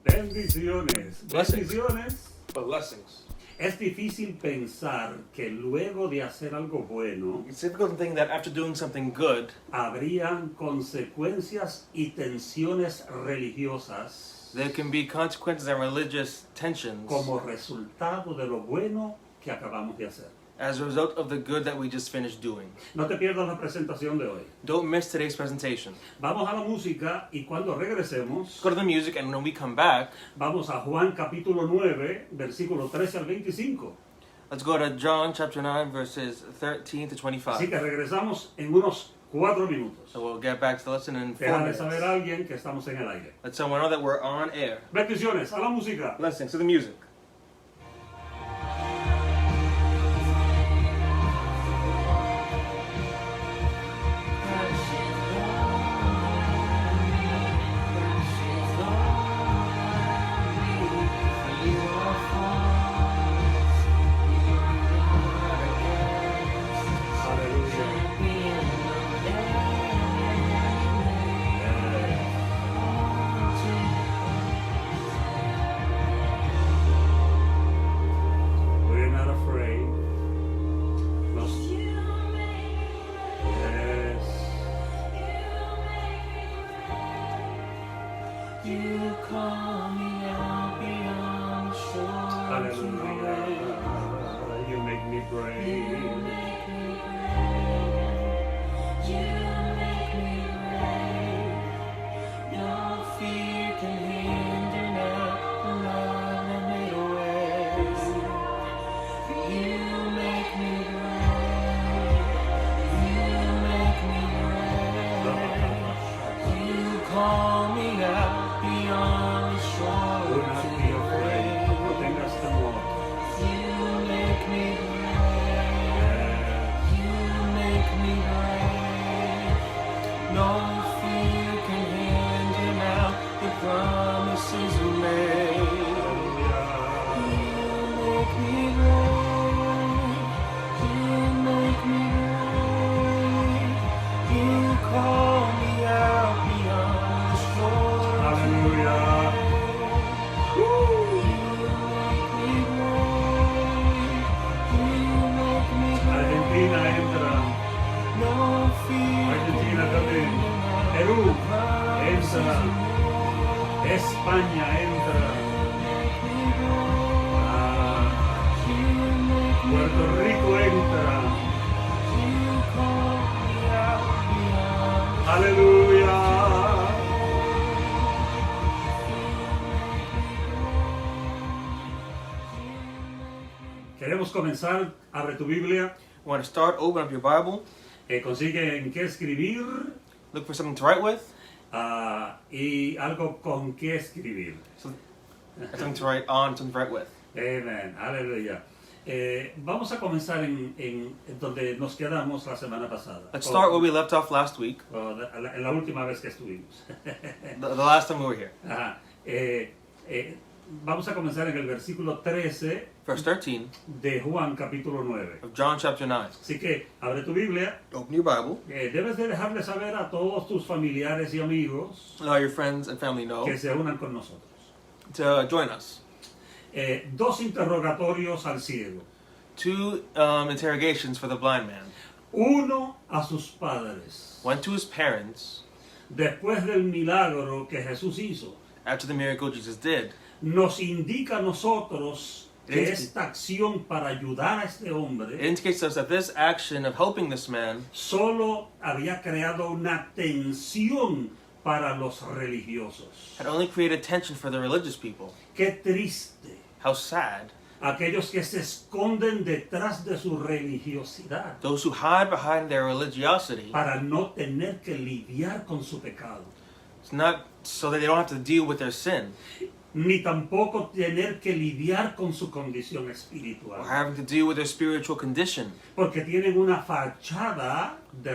Bendiciones. Blessings. Bendiciones. Blessings. Es difícil pensar que luego de hacer algo bueno, It's difficult to think that after doing something good, habrían consecuencias y tensiones religiosas there can be consequences and religious tensions como resultado de lo bueno que acabamos de hacer. as a result of the good that we just finished doing. No te pierdas la presentación de hoy. Don't miss today's presentation. Vamos a la música y cuando regresemos, Go to the music, and when we come back, vamos a Juan capítulo 9, versículo 13 al 25. let's go to John chapter 9, verses 13 to Así 25. que regresamos en unos 4 minutos. So we'll get back to the lesson in 4 Déjale saber minutes. a alguien que estamos en el aire. Let someone know that we're on air. Bendiciones, a la música. Blessings to the music. We're not afraid. Nos... Yes. You call me out beyond the shore. Hallelujah. You make me brave. No fear can hinder now the love that made a way. You make me brave. You make me brave. You call me out beyond the shore. Do not be afraid. No tengas temor. You make me brave. Yes. You make me brave. No fear can hinder now the promises you made. Hallelujah. You make me brave. You make me brave. You call me out beyond the shore. Hallelujah. You make me brave. You make me brave. Argentina entra. No fear. Argentina también. Perú entra. España entra. Ah, Puerto Rico entra. Aleluya. Queremos comenzar. Abre tu Biblia. Want to start? Open up your Bible. Consigue en qué escribir Look for something to write with. y algo con qué escribir. Something to write on, something to write with. Amen. Aleluya. Vamos a comenzar en donde nos quedamos la semana pasada. Let's start where we left off last week, En la última vez que estuvimos. the last time we were here. Ajá. Vamos a comenzar en el versículo 13 Verse 13 de Juan capítulo 9. of John chapter 9. Así que abre tu Biblia. Open your Bible. Debes de dejarle saber a todos tus familiares y amigos Let all your friends and family know que se unan con nosotros. to join us. Dos interrogatorios al ciego. 2 interrogations for the blind man. Uno a sus padres. One to his parents Después del milagro que Jesús hizo, after the miracle Jesus did. nos indica a nosotros que Sí. esta acción para ayudar a este It hombre indicates to us that this action of helping this man solo había creado una tensión para los religiosos. had only created tension for the religious people. Qué triste. How sad. Aquellos que se esconden detrás de su religiosidad Those who hide behind their religiosity, para no tener que lidiar con su pecado, it's not so that they don't have to deal with their sin ni tampoco tener que lidiar con su condición or espiritual, having to deal with their spiritual condition porque tienen una fachada de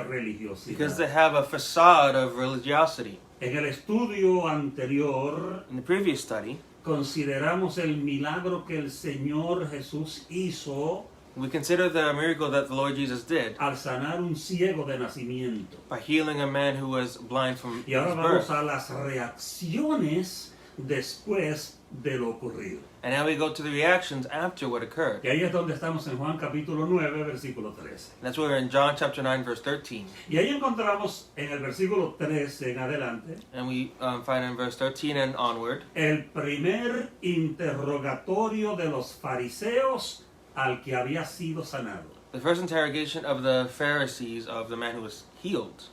because they religiosidad. have a facade of religiosity. En el estudio anterior In the previous study, consideramos el milagro que el Señor Jesús hizo we consider the miracle that the Lord Jesus did al sanar un ciego de nacimiento. by healing a man who was blind from Y ahora his vamos birth. a las reacciones después de lo ocurrido. And now we go to the reactions after what occurred. Y ahí es donde estamos en Juan capítulo 9, versículo 13. And that's where we're in John chapter 9, verse 13. Y ahí encontramos en el versículo 13 en adelante And we find in verse 13 and onward, el primer interrogatorio de los fariseos al que había sido sanado. the first interrogation of the Pharisees of the man who was healed.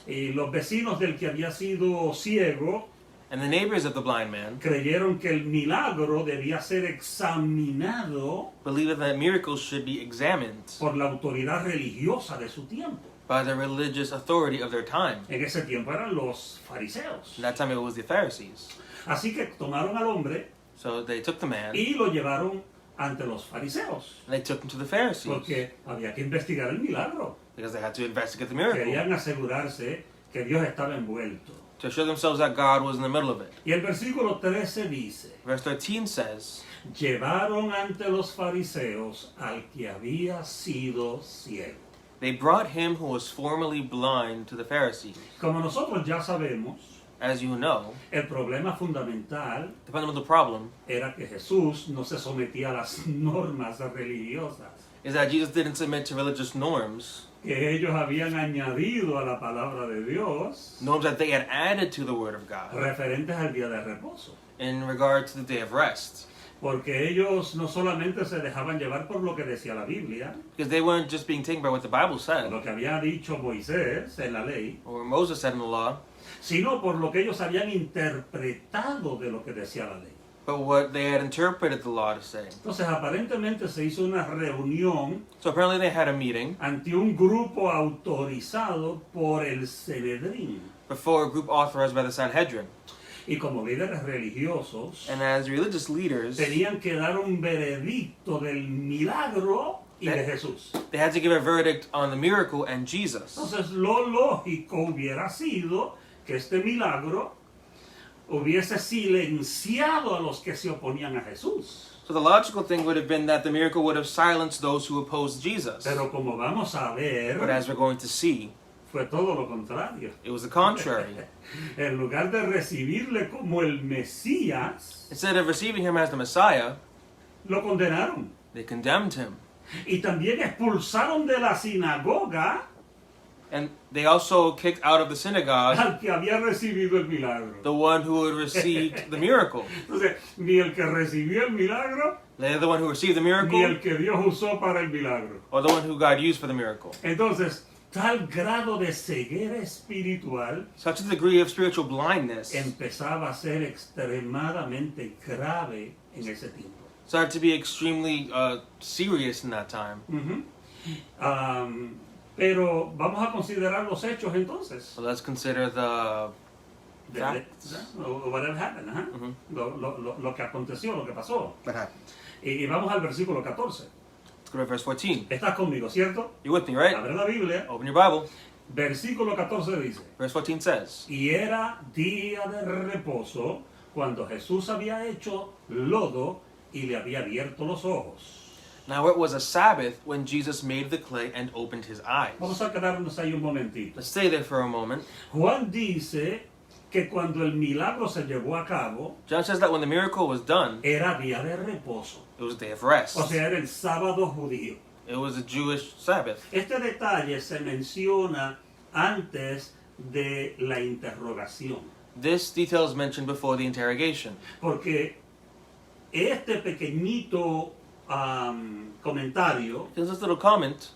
Y los vecinos del que había sido ciego And the neighbors of the blind man creyeron que el milagro debía ser examinado believed that miracles should be examined por la autoridad religiosa de su tiempo. by the religious authority of their time. En ese tiempo eran los fariseos. In that time it was the Pharisees. Así que tomaron al hombre So they took the man y lo llevaron ante los fariseos, and they took him to the Pharisees porque había que investigar el milagro. because they had to investigate the miracle Querían asegurarse que Dios estaba envuelto. to assure themselves that God was in the middle of it. Y el versículo 13 dice, Verse 13 says, llevaron ante los fariseos al que había sido ciego. they brought him who was formerly blind to the Pharisees. Como nosotros ya sabemos, As you know, el problema fundamental the fundamental problem era que Jesús no se sometía a las normas religiosas is that Jesus didn't submit to religious norms, que ellos habían añadido a la palabra de Dios norms that they had added to the Word of God referentes al día de reposo. in regard to the day of rest. Porque ellos no solamente se dejaban llevar por lo que decía la Biblia, Because they weren't just being taken by what the Bible por said, lo que había dicho Moisés en la ley, or what Moses said in the law, sino por lo que ellos habían interpretado de lo que decía la ley. but what they had interpreted the law to say. Entonces aparentemente se hizo una reunión So apparently they had a meeting ante un grupo autorizado por el Sanedrín. before a group authorized by the Sanhedrin. Y como líderes religiosos, And as religious leaders, tenían que dar un veredicto del milagro y de Jesús. they had to give a verdict on the miracle and Jesus. Entonces lo lógico hubiera sido que este milagro hubiese silenciado a los que se oponían a Jesús. So the logical thing would have been that the miracle would have silenced those who opposed Jesus. Pero como vamos a ver, But as we're going to see, fue todo lo contrario. it was the contrary. En lugar de recibirle como el Mesías, Instead of receiving him as the Messiah, lo condenaron. they condemned him. Y también expulsaron de la sinagoga And they also kicked out of the synagogue al que había recibido el milagro. the one who had received the miracle. Entonces, ni el que recibió el milagro, They're the one who received the ni el miracle, que Dios usó para el milagro. or the one who God used for the miracle. Entonces, tal grado de ceguera espiritual Such a degree of spiritual blindness empezaba a ser extremadamente grave en ese tiempo. started to be extremely serious in that time. Ujú. Pero vamos a considerar los hechos entonces. So let's consider the De- facts. o whatever happened, ajá. Ujú. Lo que aconteció, lo que pasó. that happened. Y vamos al versículo 14. Let's go to verse 14. ¿Estás conmigo, cierto? You with me, right? Abre la Biblia. Open your Bible. Versículo 14 dice: Verse 14 says, y era día de reposo cuando Jesús había hecho lodo y le había abierto los ojos. now it was a Sabbath when Jesus made the clay and opened his eyes. Vamos a quedarnos ahí un momentito. Let's stay there for a moment. Juan dice que cuando el milagro se llevó a cabo, John says that when the miracle was done, era día de reposo. it was a day of rest. O sea, era el sábado judío. It was a Jewish Sabbath. Este detalle se menciona antes de la interrogación. This detail is mentioned before the interrogation. Porque este pequeñito comentario Because this little comment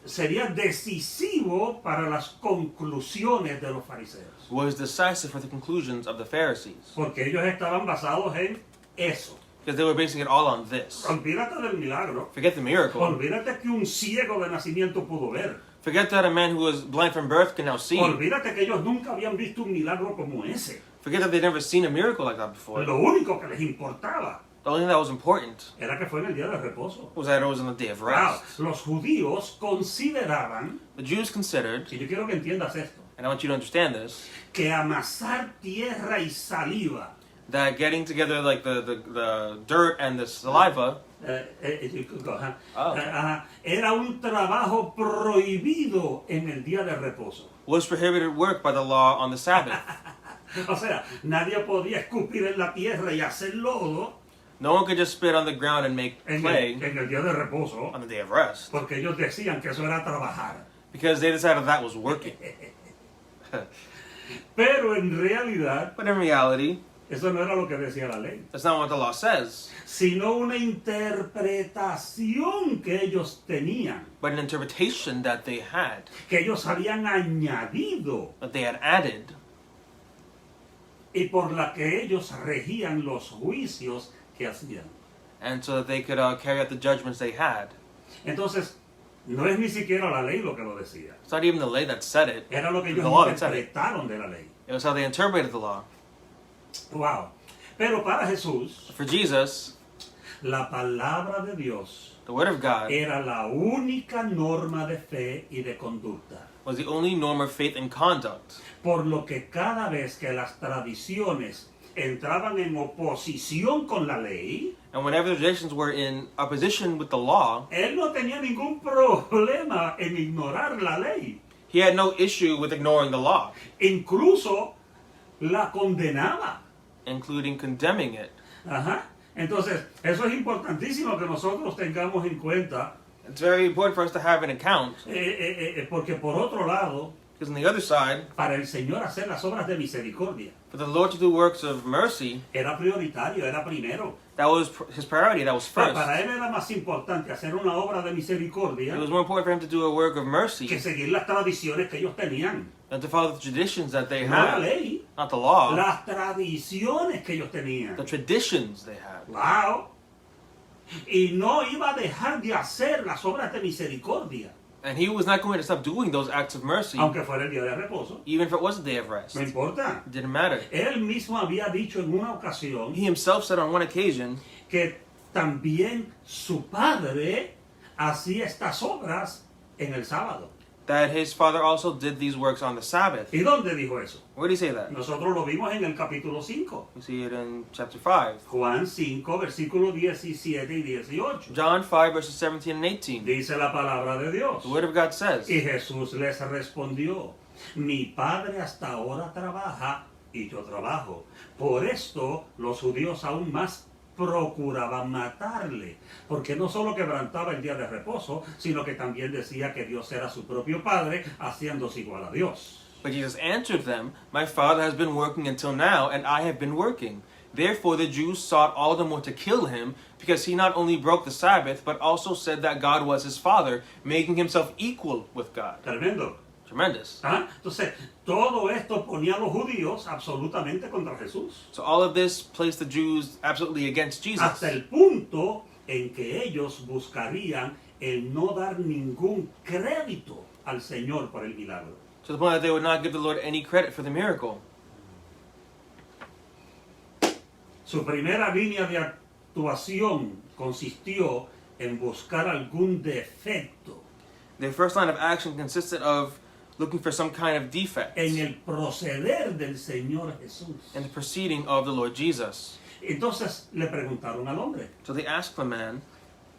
sería decisivo para las conclusiones de los fariseos. was decisive for the conclusions of the Pharisees. Porque ellos estaban basados en eso. Because they were basing it all on this. Olvídate del milagro. Forget the miracle. Olvídate que un ciego de nacimiento pudo ver. Forget that a man who was blind from birth can now see. Olvídate que ellos nunca habían visto un milagro como ese. Forget that they'd never seen a miracle like that before. Lo único que les importaba The only thing that was important era que fue en el día de reposo. was that it was on the day of Wow, rest. los judíos consideraban, The Jews considered, y yo quiero que entiendas esto, and I want you to understand this, que amasar tierra y saliva that getting together like the dirt and the saliva Oh. era un trabajo prohibido en el día de reposo. was prohibited work by the law on the Sabbath. O sea, nadie podía escupir en la tierra y hacer lodo No one could just spit on the ground and make clay en el día de reposo, on the day of rest. porque ellos decían que eso era trabajar. Because they decided that was working. Pero en realidad, But in reality, eso no era lo que decía la ley, that's not what the law says. sino una interpretación que ellos tenían, But an interpretation that they had habían añadido that they had added, y por la que ellos regían los juicios que hacían. and so that they could carry out the judgments they had. Entonces, no es ni siquiera la ley lo que lo decía, It's not even the lay that said it. era lo que The ellos law that said it. interpretaron de la ley. It was how they interpreted the law. Wow. Pero para Jesús, For Jesus, la palabra de Dios the Word of God era la única norma de fe y de conducta. was the only norm of faith and conduct. Por lo que cada vez que las tradiciones entraban en oposición con la ley, And whenever the traditions were in opposition with the law, él no tenía ningún problema en ignorar la ley. he had no issue with ignoring the law, Incluso la condenaba. including condemning it. Ajá. Entonces, eso es importantísimo que nosotros tengamos en cuenta, It's very important for us to have an account, porque por otro lado, because on the other side, para el Señor hacer las obras de misericordia for the Lord to do works of mercy, era prioritario, era primero. that was his priority, that was first. Para él era más importante hacer una obra de misericordia It was more important for him to do a work of que mercy seguir las tradiciones que ellos tenían. than to follow the traditions that they No la had, ley, not the law, las tradiciones que ellos tenían. the traditions they had. Wow. Y no iba a dejar de hacer las obras de misericordia, And he was not going to stop doing those acts of mercy, aunque fuera el día de reposo. even if it was a day of rest. No It importa. didn't matter. Él mismo había dicho en una ocasión He himself said on one occasion que también su padre hacía estas obras en el sábado. that his father also did these works on the Sabbath. ¿Y dónde dijo eso? Where did he say that? Nosotros lo vimos en el capítulo 5. We see it in chapter 5. Juan 5, versículos 17 y 18. John 5, verses 17 and 18. Dice la palabra de Dios. The Word of God says, Y Jesús les respondió, mi padre hasta ahora trabaja y yo trabajo. Por esto los judíos aún más procuraban matarle, porque no solo quebrantaba el día de reposo, sino que también decía que Dios era su propio padre, haciéndose igual a Dios. But Jesus answered them, my Father has been working until now, and I have been working. Therefore the Jews sought all the more to kill him, because he not only broke the Sabbath, but also said that God was his Father, making himself equal with God. Tremendo. Tremendous. ¿Ah? Entonces, todo esto ponía a los judíos absolutamente contra Jesús. So all of this placed the Jews absolutely against Jesus, Hasta el punto en que ellos buscarían el no dar ningún crédito al Señor por el milagro. to the point that they would not give the Lord any credit for the miracle. Su primera línea de actuación consistió en buscar algún defecto Their first line of action consisted of looking for some kind of defect en el proceder del Señor Jesús. in the proceeding of the Lord Jesus. Entonces le preguntaron al hombre, So they asked the man,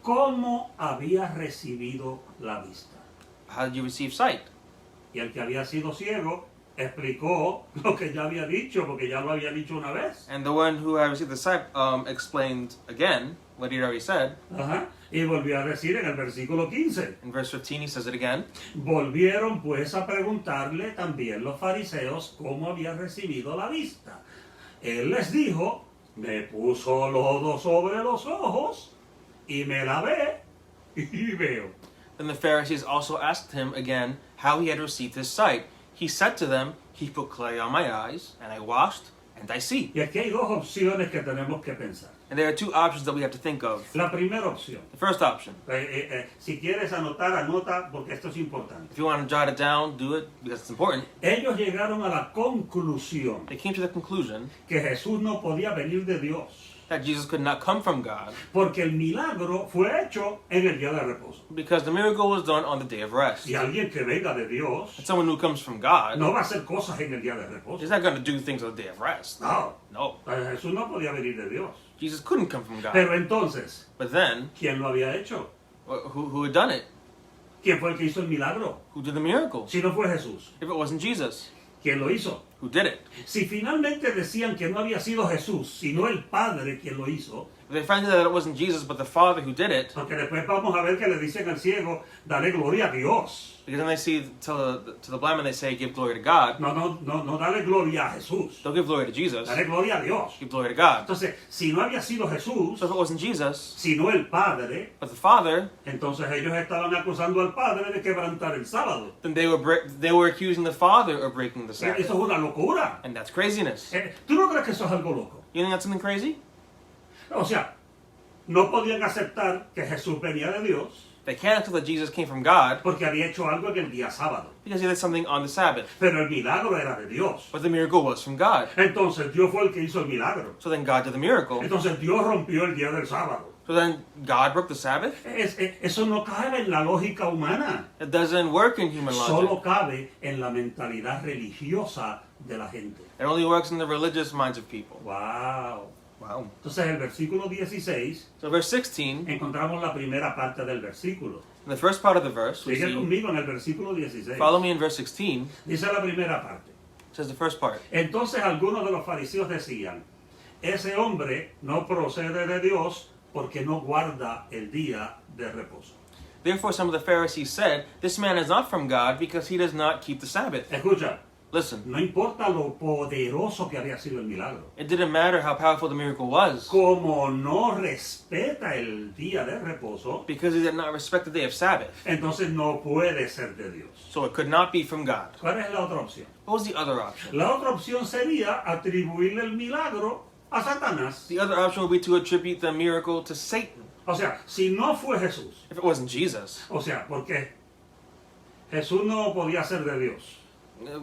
¿cómo había recibido la vista? how did you receive sight? Y el que había sido ciego explicó lo que ya había dicho, porque ya lo había dicho una vez. And the one who had received the sight explained again what he had already said. Ajá. Y volvió a decir en el versículo 15. In verse 15 he says it again. Volvieron pues a preguntarle también los fariseos cómo había recibido la vista. Él les dijo, me puso lodo sobre los ojos y me lavé y veo. Then the Pharisees also asked him again how he had received his sight. He said to them, he put clay on my eyes, and I washed, and I see. Y aquí hay dos opciones que tenemos que pensar. And there are two options that we have to think of. La primera opción, The first option, si quieres anotar, anota porque esto es importante. if you want to jot it down, do it because it's important. Ellos llegaron a la conclusión They came to the conclusion que Jesús no podía venir de Dios, that Jesus could not come from God porque el milagro fue hecho en el día de reposo. because the miracle was done on the day of rest. Y alguien que venga de Dios And someone who comes from God no va a hacer cosas en el día de reposo. is not going to do things on the day of rest. No, No. Jesús no podía venir de Dios. Jesus couldn't come from God. Pero entonces, But then, ¿quién lo había hecho? who had done it? ¿Quién fue el que hizo el milagro? Who did the miracle? Si no fue Jesús, If it wasn't Jesus, ¿quién lo hizo? who did it. Si finalmente decían que no había sido Jesús, sino el Padre quien lo hizo, If they find out that it wasn't Jesus but the Father who did it, porque después vamos a ver que le dicen al ciego, dale gloria a Dios. because then they see to the blind man they say, give glory to God. No dale gloria a Jesús. Don't give glory to Jesus. Dale gloria a Dios. Give glory to God. Entonces, si no había sido Jesús, So if it wasn't Jesus sino el Padre, but the Father, entonces ellos estaban acusando al Padre de quebrantar el sábado. then they were accusing the Father of breaking the Eso es Sabbath, una locura. and that's craziness. ¿Tú no crees que eso es algo loco? You think that's something crazy? O sea, no podían aceptar que Jesús venía de Dios They can't accept that Jesus came from God porque había hecho algo en el día sábado. because he did something on the Sabbath, Pero el milagro era de Dios. but the miracle was from God. Entonces Dios fue el que hizo el milagro. So then God did the miracle. Entonces Dios rompió el día del sábado. So then God broke the Sabbath? Eso no cabe en la lógica humana. It doesn't work in human Solo logic. cabe en la mentalidad religiosa de la gente. It only works in the religious minds of people. Wow. Wow. Entonces el versículo 16 So verse 16, encontramos la primera parte del versículo. in the first part of the verse, we Sigue see, conmigo en el versículo 16. follow me in verse 16, Dice la primera parte. says the first part. Entonces algunos de los fariseos decían, ese hombre no procede de Dios porque no guarda el día de reposo. Therefore some of the Pharisees said, this man is not from God because he does not keep the Sabbath. Escucha, Listen, no importa lo poderoso que había sido el milagro. it didn't matter how powerful the miracle was, Como no respeta el día de reposo, because he did not respect the day of Sabbath. entonces no puede ser de Dios. So it could not be from God. ¿Cuál es la otra opción? What was the other option? La otra opción sería atribuirle el milagro a Satanás. The other option would be to attribute the miracle to Satan. O sea, si no fue Jesús, If it wasn't Jesus. o sea, porque Jesús no podía ser de Dios.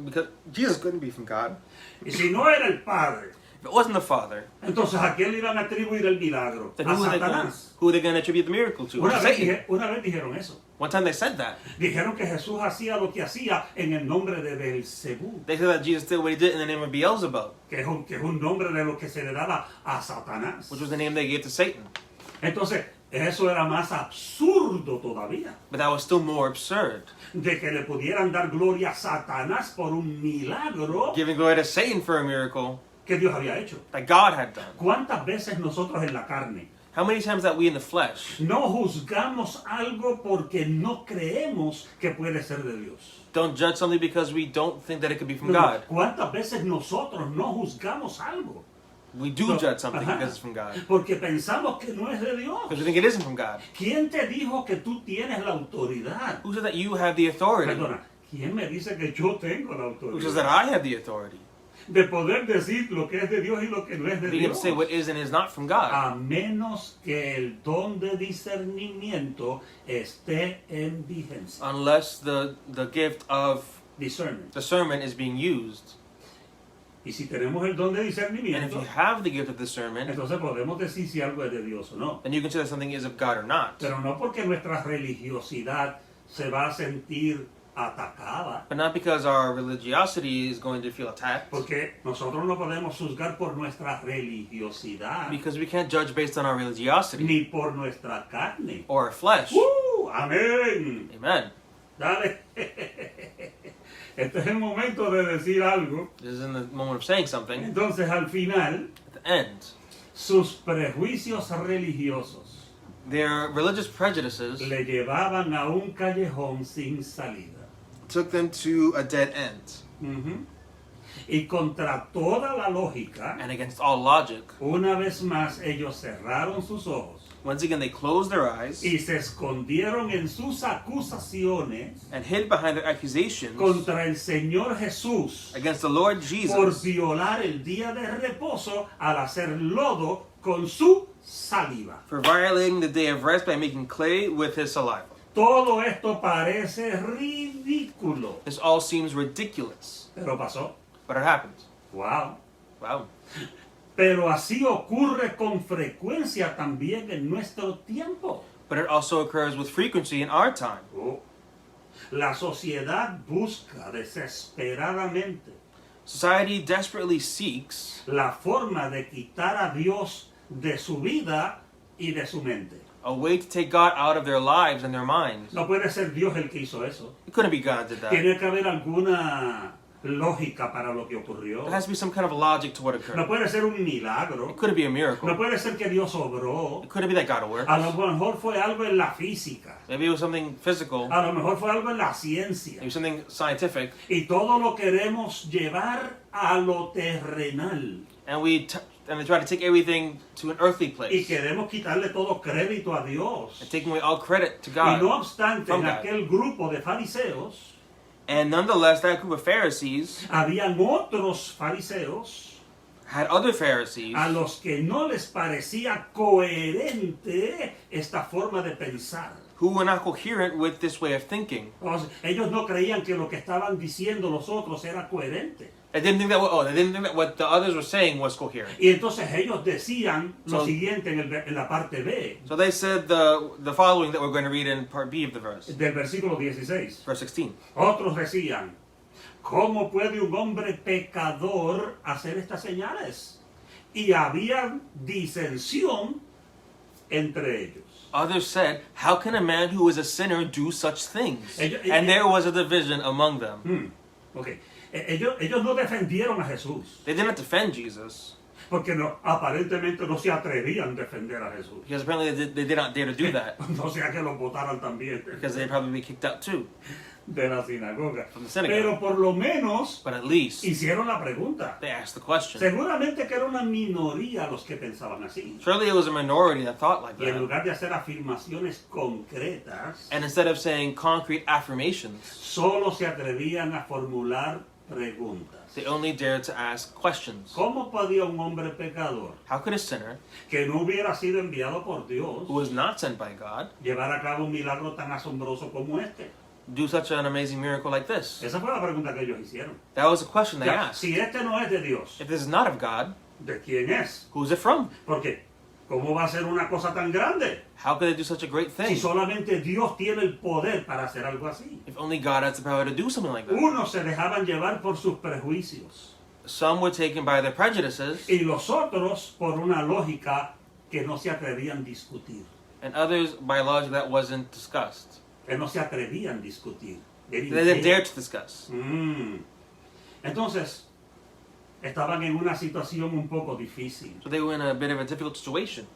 Because Jesus couldn't be from God. Y si no era el Padre, If it wasn't the Father, entonces ¿a quién le iban a atribuir el milagro? then A who were Satanás. they going to attribute the miracle to? Una vez, Satan. una vez dijeron eso. One time they said that. Dijeron que Jesús hacía lo que hacía en el nombre de Belcebú, They said that Jesus did what he did in the name of Beelzebub, que es un nombre de lo que se le daba a Satanás. which was the name they gave to Satan. Entonces, eso era más absurdo todavía, But that was still more absurd. de que le pudieran dar gloria a Satanás por un milagro Giving glory to Satan for a miracle que Dios había hecho. that God had done. ¿Cuántas veces nosotros en la carne How many times that we in the flesh no juzgamos algo porque no creemos que puede ser de Dios? don't judge something because we don't think that it could be from God? ¿Cuántas veces nosotros no juzgamos algo? We do No, judge something ajá. because it's from God. Porque pensamos que no es de Dios. Because we think it isn't from God. ¿Quién te dijo que tú tienes la autoridad? Who said that you have the authority? Perdona, ¿quién me dice que yo tengo la Who says that autoridad? I have the authority? De poder decir lo que es de Dios y lo que no es de Being able Dios. to say what is and is not from God. A menos que el don de discernimiento esté en vigencia. Unless the gift of Discernment. discernment is being used. Y si tenemos el don de And if discernimiento, you have the gift of discernment, entonces podemos decir si algo es de Dios o no. then you can say that something is of God or not. Pero no porque nuestra religiosidad se va a sentir atacada. But not because our religiosity is going to feel attacked. Porque nosotros no podemos juzgar por nuestra religiosidad, Because we can't judge based on our religiosity ni por nuestra carne. or our flesh. Amén. Amen. Dale. Este es el momento de decir algo. This is in the moment of saying something. Entonces, al final, At the end, sus prejuicios religiosos their religious prejudices le llevaban a un callejón sin salida. took them to a dead end. Ujú. Y contra toda la lógica, And against all logic, una vez más ellos cerraron sus ojos once again they closed their eyes y se escondieron en sus acusaciones and hid behind their accusations contra el Señor Jesús against the Lord por Jesus violar el día de reposo al hacer lodo con su saliva. for violating the day of rest by making clay with his saliva. Todo esto parece ridículo, This all seems ridiculous, pero pasó. but it happened. Wow. Wow. Pero así ocurre con frecuencia también en nuestro tiempo. But it also occurs with frequency in our time. Oh. La sociedad busca desesperadamente Society desperately seeks la forma de quitar a Dios de su vida y de su mente. a way to take God out of their lives and their minds. No puede ser Dios el que hizo eso. It couldn't be God did that. Tiene que haber alguna lógica para lo que ocurrió. There has to be some kind of logic to what No occurred. puede ser un milagro. It couldn't be a miracle. No puede ser que Dios obró. It couldn't be that God works. A lo mejor fue algo en la física. Maybe it was something physical. A lo mejor fue algo en la ciencia. Maybe something scientific. Y todo lo queremos llevar a lo terrenal. And they try to take everything to an earthly Y place. queremos quitarle todo crédito a Dios. And taking away all credit to Y no God. obstante, From en God. aquel grupo de fariseos, And nonetheless, that group of Pharisees habían otros fariseos had other Pharisees a los que no les parecía coherente esta forma de pensar. who were not coherent with this way of thinking. O sea, ellos no creían que lo que estaban diciendo los otros era coherente. They didn't think that what the others were saying was coherent. Y entonces ellos decían lo So- siguiente en la parte B So they said the following that we're going to read in part B of the verse, del versículo 16. verse 16. Otros decían, ¿cómo puede un hombre pecador hacer estas señales? Y había disensión entre ellos. Others said, how can a man who is a sinner do such things? Ellos- And there was a division among them. Ok. Ellos no defendieron a Jesús, They did not defend Jesus, porque aparentemente no se atrevían a defender a Jesús. because apparently they did not dare to do that, No sea que los votaran también because they'd probably be kicked out too. de la sinagoga. From the synagogue. Pero por lo menos But at least hicieron la pregunta. they asked the question. Seguramente que era una minoría los que pensaban así. Surely it was a minority that thought like Y en that. lugar de hacer afirmaciones concretas, And instead of saying concrete affirmations, solo se atrevían a formular preguntas. they only dared to ask questions. ¿Cómo podía un hombre pecador How could a sinner que no hubiera sido enviado por Dios who was not sent by God llevar a cabo un milagro tan asombroso como este? do such an amazing miracle like this? Esa fue la pregunta que ellos hicieron. That was a question they Ya, asked. si este no es de Dios, If this is not of God, ¿de quién es? who's it from? Porque, ¿cómo va a ser una cosa tan grande? How could they do such a great Si thing? solamente Dios tiene el poder para hacer algo así. If only God has the power to do something like that. Unos se dejaban llevar por sus prejuicios Some were taken by their prejudices, y los otros por una lógica que no se atrevían a discutir. and others by logic that wasn't discussed. Que no se atrevían a discutir. They didn't dare to discuss. Entonces, estaban en una situación un poco difícil. So they were in a bit of a difficult situation.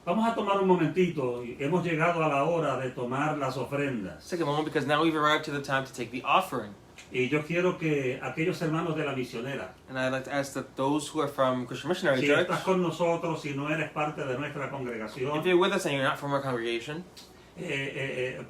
Vamos a tomar un momentito. Hemos llegado a la hora de tomar las ofrendas. Let's take a moment because now we've arrived to the time to take the offering. Y yo quiero que aquellos hermanos de la misionera, And I'd like to ask that those who are from Christian Missionary si Church, estás con nosotros, si no eres parte de nuestra congregación, if you're with us and you're not from our congregation,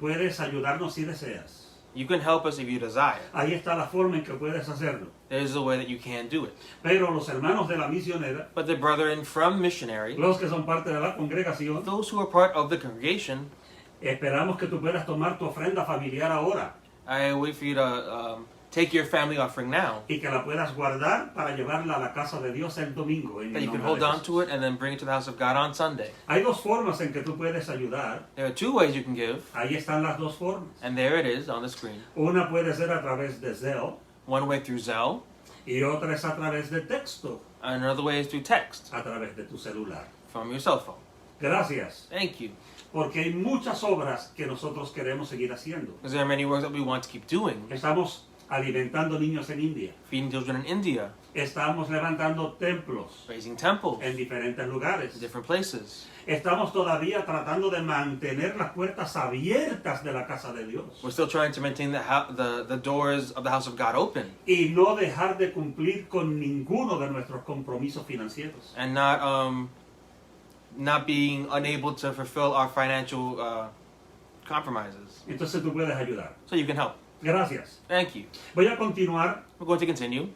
puedes ayudarnos si deseas. you can help us if you desire. Ahí está la forma en que puedes hacerlo. There's a way that you can do it. Pero los hermanos de la misionera, But the brethren from Missionary, los que son parte de la congregación, those who are part of the congregation, esperamos que tú puedas tomar tu ofrenda familiar ahora I wait for you to take your family offering now, y que la puedas guardar para llevarla a la casa de Dios el domingo. En that el you can nombre hold de on Jesús. to it and then bring it to the house of God on Sunday. Hay dos formas en que tú puedes ayudar. There are two ways you can give, Ahí están las dos formas. and there it is on the screen. Una puede ser a través de Zelle One way through Zelle, y otra es a través de texto, and another way is through text a través de tu celular. from your cell phone. Gracias, Thank you. porque hay muchas obras que nosotros queremos seguir haciendo. Because there are many works that we want to keep doing. Estamos alimentando niños en India. Feeding children in India, Estamos levantando templos raising temples en diferentes lugares. in different places. Estamos todavía tratando de mantener las puertas abiertas de la casa de Dios We're still trying to maintain the doors of the house of God open y no dejar de cumplir con ninguno de nuestros compromisos financieros. and not being unable to fulfill our financial compromises. Entonces tú puedes ayudar. So you can help. Gracias. Thank you. Voy a continuar. We're going to continue.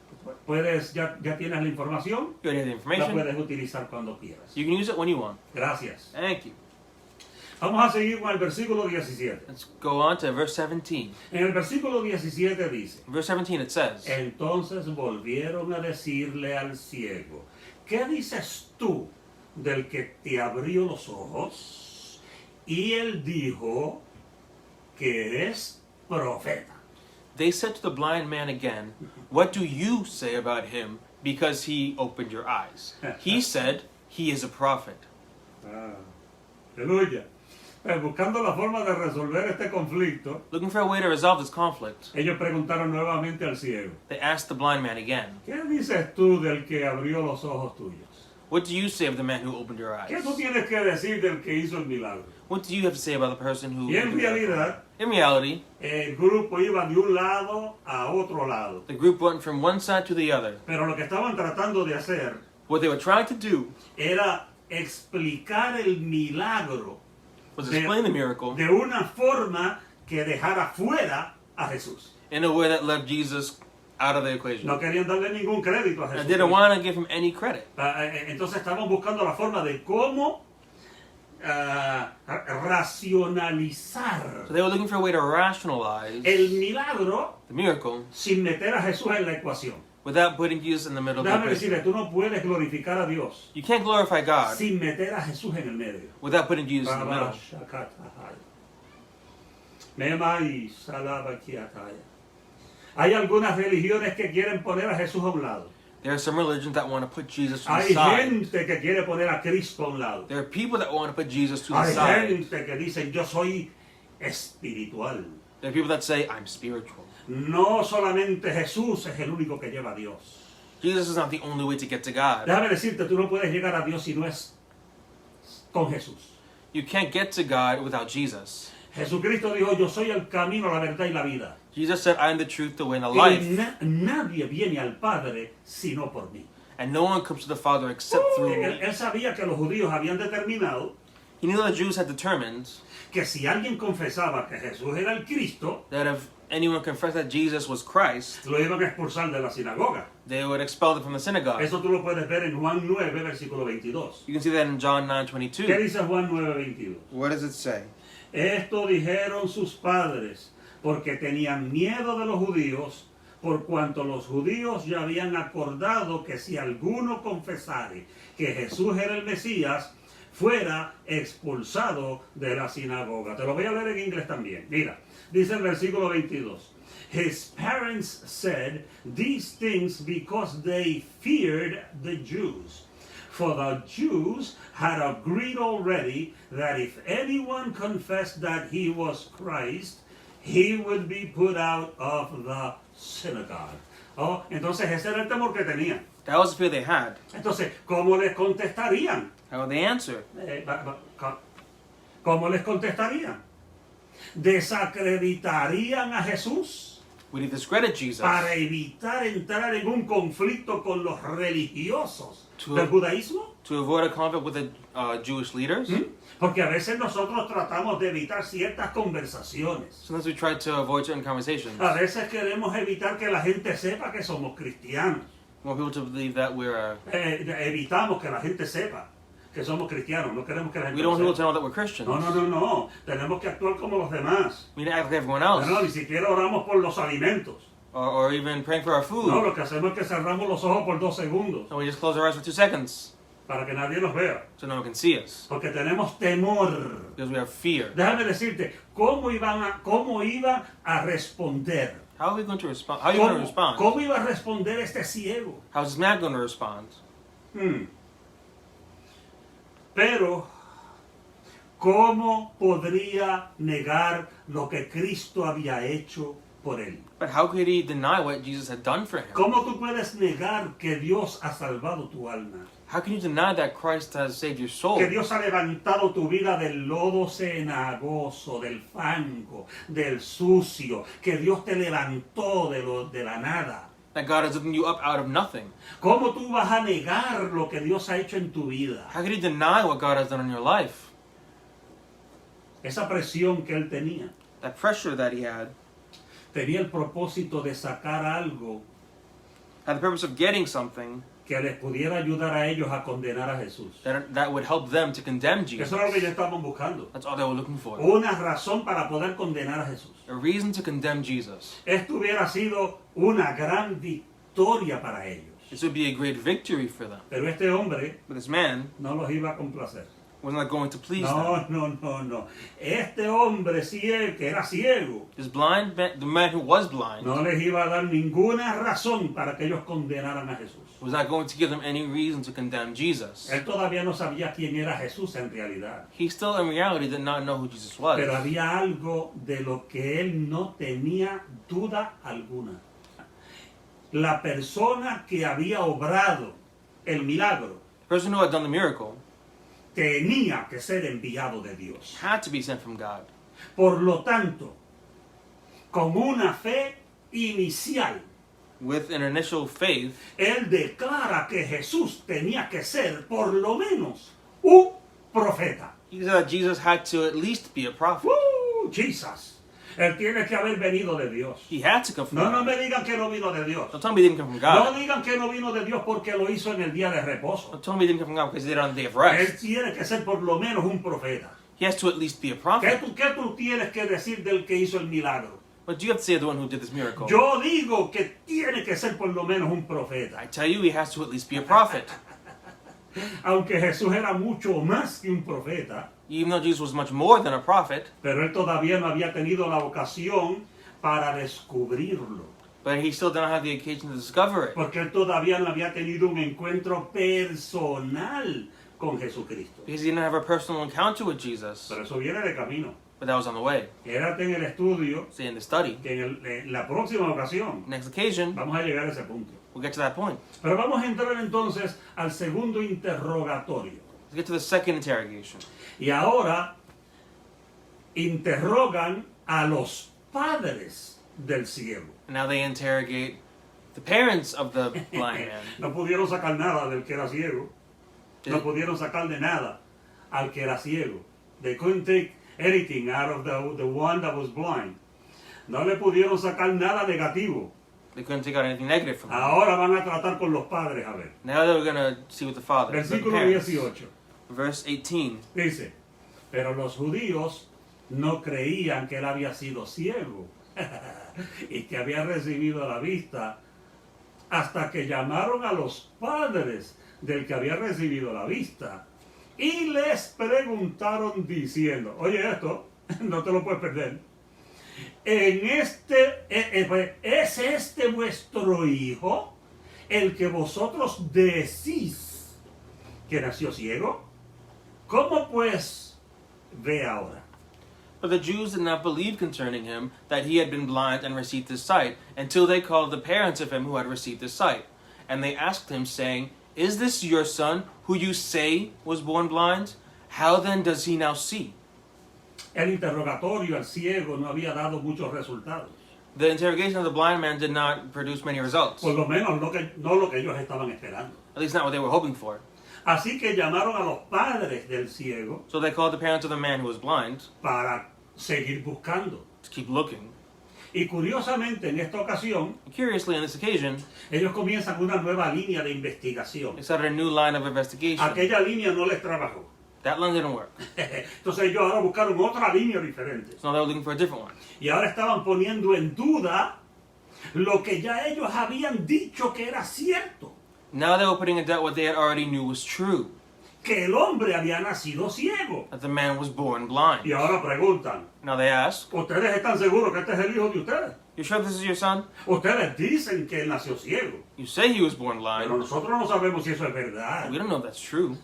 Ya tienes la información. You already have the La information. puedes utilizar cuando quieras. You can use it when you want. Gracias. Thank you. Vamos a seguir con el versículo 17. Let's go on to verse 17. En el versículo 17 dice: In verse 17 it says, Entonces volvieron a decirle al ciego: ¿Qué dices tú del que te abrió los ojos? Y él dijo que es profeta. They said to the blind man again, what do you say about him because he opened your eyes? He said, he is a prophet. Aleluya. Buscando la forma de resolver este conflicto, Looking for a way to resolve this conflict, ellos preguntaron nuevamente al ciego, they asked the blind man again, ¿qué dices tú del que abrió los ojos tuyos? "What do you say of the man who opened your ¿Qué eyes? tú tienes que decir del que hizo el milagro? What do you have to say about the person who Y en opened your eyes?" realidad, In reality, el grupo iba de un lado a otro lado. the group went from one side to the other. Pero lo que estaban tratando de hacer What they were trying to do era explicar el milagro was explain the miracle de una forma que dejara fuera a Jesús. in a way that left Jesus out of the equation. No querían darle ningún crédito a I Jesús. didn't want to give him any credit. Entonces estaban buscando la forma de cómo racionalizar So they were looking for a way to rationalize el milagro the miracle sin meter a Jesús en la ecuación. without putting Jesus in the middle of the Déjame equation. decirle, tú no puedes glorificar a Dios You can't glorify God sin meter a Jesús en el medio. without putting Jesus in the middle. Hay algunas religiones que quieren poner a Jesús a un lado. There are some religions that want to put Jesus to the Hay side. gente que quiere poner a Cristo a un lado. There are people that want to put Jesus to the Hay side. gente que dice, yo soy espiritual. There are people that say, I'm spiritual. No solamente Jesús es el único que lleva a Dios. Jesus is not the only way to get to God. Déjame decirte, tú no puedes llegar a Dios si no es con Jesús. You can't get to God without Jesus. Jesucristo dijo, yo soy el camino, la verdad y la vida. Jesus said, I am the truth, the way, and the Y life. nadie viene al Padre sino por mí. And no one comes to the Father except through Él, me. él sabía que los judíos habían determinado He knew the Jews had determined que si alguien confesaba que Jesús era el Cristo, that if anyone confessed that Jesus was Christ, lo iban a expulsar de la sinagoga. they would expel them from the synagogue. Eso tú lo puedes ver en Juan 9, versículo 22. You can see that in John ¿Qué 9:22. dice Juan 9, 22? What does it say? Esto dijeron sus padres porque tenían miedo de los judíos, por cuanto los judíos ya habían acordado que si alguno confesare que Jesús era el Mesías, fuera expulsado de la sinagoga. Te lo voy a leer en inglés también. Mira, dice el versículo 22. His parents said these things because they feared the Jews. For the Jews had agreed already that if anyone confessed that he was Christ, he would be put out of the synagogue. Oh, entonces ese era el temor que tenían. That was the fear they had. Entonces, ¿cómo les contestarían? How would they answer? ¿Cómo les contestarían? ¿Desacreditarían a Jesús Would he discredit Jesus para evitar entrar en un conflicto con los religiosos To- del judaísmo? to avoid a conflict with the Jewish leaders? Porque a veces nosotros tratamos de evitar ciertas conversaciones. Sometimes we try to avoid certain conversations. A veces queremos evitar que la gente sepa que somos cristianos. We want people to believe that we're Evitamos que la gente sepa que somos cristianos. No queremos que la gente we don't want lo people to sepa. know that we're Christians. No. Tenemos que actuar como los demás. We need to act like everyone else. No, ni siquiera oramos por los alimentos. Or even praying for our food. No, lo que hacemos es que cerramos los ojos por 2 segundos And we just close our eyes for 2 seconds para que nadie nos vea. so no one can see us. Porque tenemos temor. Because we have fear. Déjame decirte, ¿cómo iba a responder? How are we going to respond? How are you going to respond? ¿Cómo iba a responder este ciego? How's this man going to respond? Pero, ¿cómo podría negar lo que Cristo había hecho por él? But how could he deny what Jesus had done for him? ¿Cómo tú puedes negar que Dios ha salvado tu alma? How can you deny that Christ has saved your soul? Que Dios ha levantado tu vida del lodo cenagoso, del fango, del sucio. Que Dios te levantó de la nada. That God has lifted you up out of nothing. ¿Cómo tú vas a negar lo que Dios ha hecho en tu vida? How could you deny what God has done in your life? Esa presión que él tenía. That pressure that he had Tenía el propósito de sacar algo had the purpose of getting something que les pudiera ayudar a ellos a condenar a Jesús. that would help them to condemn Jesus. Eso era lo que ellos estaban buscando. That's all they were looking for. Una razón para poder condenar a Jesús. A reason to condemn Jesus. Esto hubiera sido una gran victoria para ellos. This would be a great victory for them. Pero este hombre But this man no los iba a complacer. Was not going to please them. No. Este hombre ciego, que era ciego, This blind man, the man who was blind, no les iba a dar ninguna razón para que ellos condenaran a Jesús. was not going to give them any reason to condemn Jesus. Él todavía no sabía quién era Jesús en realidad. He still, in reality, did not know who Jesus was. Pero había algo de lo que él no tenía duda alguna. La persona que había obrado el milagro The person who had done the miracle tenía que ser enviado de Dios. had to be sent from God. Por lo tanto, con una fe inicial, With an initial faith, él declara que Jesús tenía que ser por lo menos un profeta. he said that Jesus had to at least be a prophet. Jesus. Él tiene que haber venido de Dios. He had to come from No God. me digan que no vino de Dios. Don't tell me he didn't come from No God. digan que no vino de Dios porque lo hizo en el día de reposo. Don't tell me he didn't come from God because he did it on the day of Él rest. tiene que ser por lo menos un profeta. He has to at least be a ¿Qué prophet. tú tienes que decir del que hizo el milagro? What do you have to say to the one who did this miracle? Yo digo que tiene que ser por lo menos un profeta. I tell you, he has to at least be a prophet. Aunque Jesús era mucho más que un profeta, Even though Jesus was much more than a prophet, pero él todavía no había tenido la ocasión para descubrirlo. but he still did not have the occasion to discover it. Porque él todavía no había tenido un encuentro personal con Jesucristo. Because he didn't have a personal encounter with Jesus. Pero eso viene de camino. But that was on the way. Quédate en el estudio, Say in the study. que en la próxima ocasión Next occasion, vamos a llegar a ese punto. we'll get to that point. Pero vamos a entrar entonces al segundo interrogatorio. Let's get to the second interrogation. Y ahora interrogan a los padres del ciego. And now they interrogate the parents of the blind man. No pudieron sacar nada del que era ciego. No pudieron sacar de nada al que era ciego. They couldn't take anything out of the one that was blind. No le pudieron sacar nada negativo. They couldn't take out anything negative from him. Ahora van a tratar con los padres, a ver. Now they were going to see with the father. The Versículo parents. 18. Verse 18. Dice, pero los judíos no creían que él había sido ciego y que había recibido la vista hasta que llamaron a los padres del que había recibido la vista y les preguntaron diciendo, oye esto, no te lo puedes perder, ¿es este vuestro hijo el que vosotros decís que nació ciego? ¿Cómo pues ve ahora? But the Jews did not believe concerning him that he had been blind and received his sight, until they called the parents of him who had received his sight. And they asked him, saying, Is this your son, who you say was born blind? How then does he now see? El interrogatorio al ciego no había dado muchos resultados. The interrogation of the blind man did not produce many results. Por lo menos no lo que ellos estaban esperando. At least not what they were hoping for. Así que llamaron a los padres del ciego So they called the parents of the man who was blind para seguir buscando. to keep looking. Y curiosamente en esta ocasión Curiously, on this occasion, ellos comienzan una nueva línea de investigación. they started a new line of investigation. Aquella línea no les trabajó. That line didn't work. Entonces ellos ahora buscaron otra línea diferente. So now they were looking for a different one. Y ahora estaban poniendo en duda lo que ya ellos habían dicho que era cierto. Now they were putting in doubt what they had already knew was true. Que el hombre había nacido ciego. That the man was born blind. Y ahora preguntan, Now they ask, ¿ustedes están seguros que este es el hijo de ustedes? You sure this is your son? Ustedes dicen que él nació ciego. You say he was born Pero blind. nosotros no sabemos si eso es verdad. We don't know if that's true.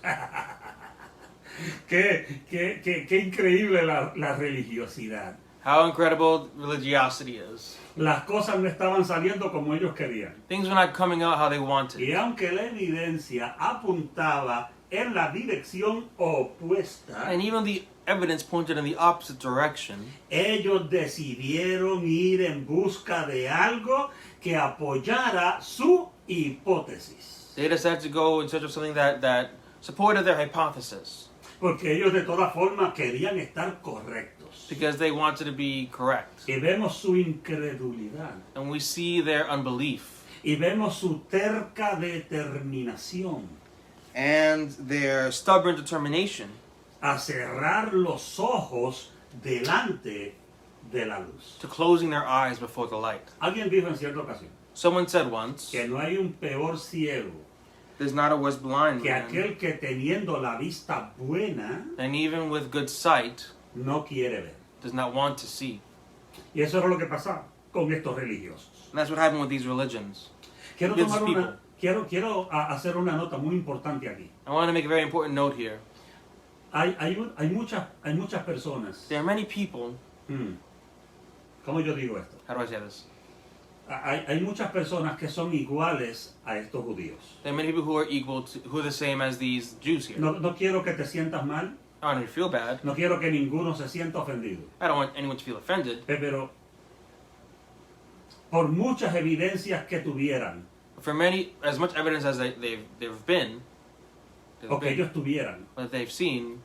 Qué increíble la religiosidad. How incredible religiosity is. Las cosas no estaban saliendo como ellos querían. Things were not coming out how they wanted. Y aunque la evidencia apuntaba en la dirección opuesta, And even the evidence pointed in the opposite direction, ellos decidieron ir en busca de algo que apoyara su hipótesis. they decided to go in search of something that supported their hypothesis. Porque ellos de todas formas querían estar correctos. Because they wanted to be correct. Y vemos su incredulidad. And we see their unbelief. Y vemos su terca determinación And their stubborn determination a cerrar los ojos delante de la luz. to closing their eyes before the light. Alguien dijo en cierta ocasión Someone said once que no hay un peor ciego There's not a worse blind que man, aquel que teniendo la vista buena and even with good sight, no quiere ver. does not want to see. Y eso era lo que pasaba con estos religiosos. And that's what happened with these religions. Quiero With tomar people. una, quiero hacer una nota muy importante aquí. I want to make a very important note here. Hay muchas personas. There are many people. ¿Cómo yo digo esto? How do I say this? Hay muchas personas que son iguales a estos judíos. There are many people who are equal to, who are the same as these Jews here. No quiero que te sientas mal. I don't want you to feel bad. No quiero que ninguno se sienta ofendido. I don't want anyone to feel offended. Pero por muchas evidencias que tuvieran, For many, as much evidence as they've been, o que ellos tuvieran, that they've seen,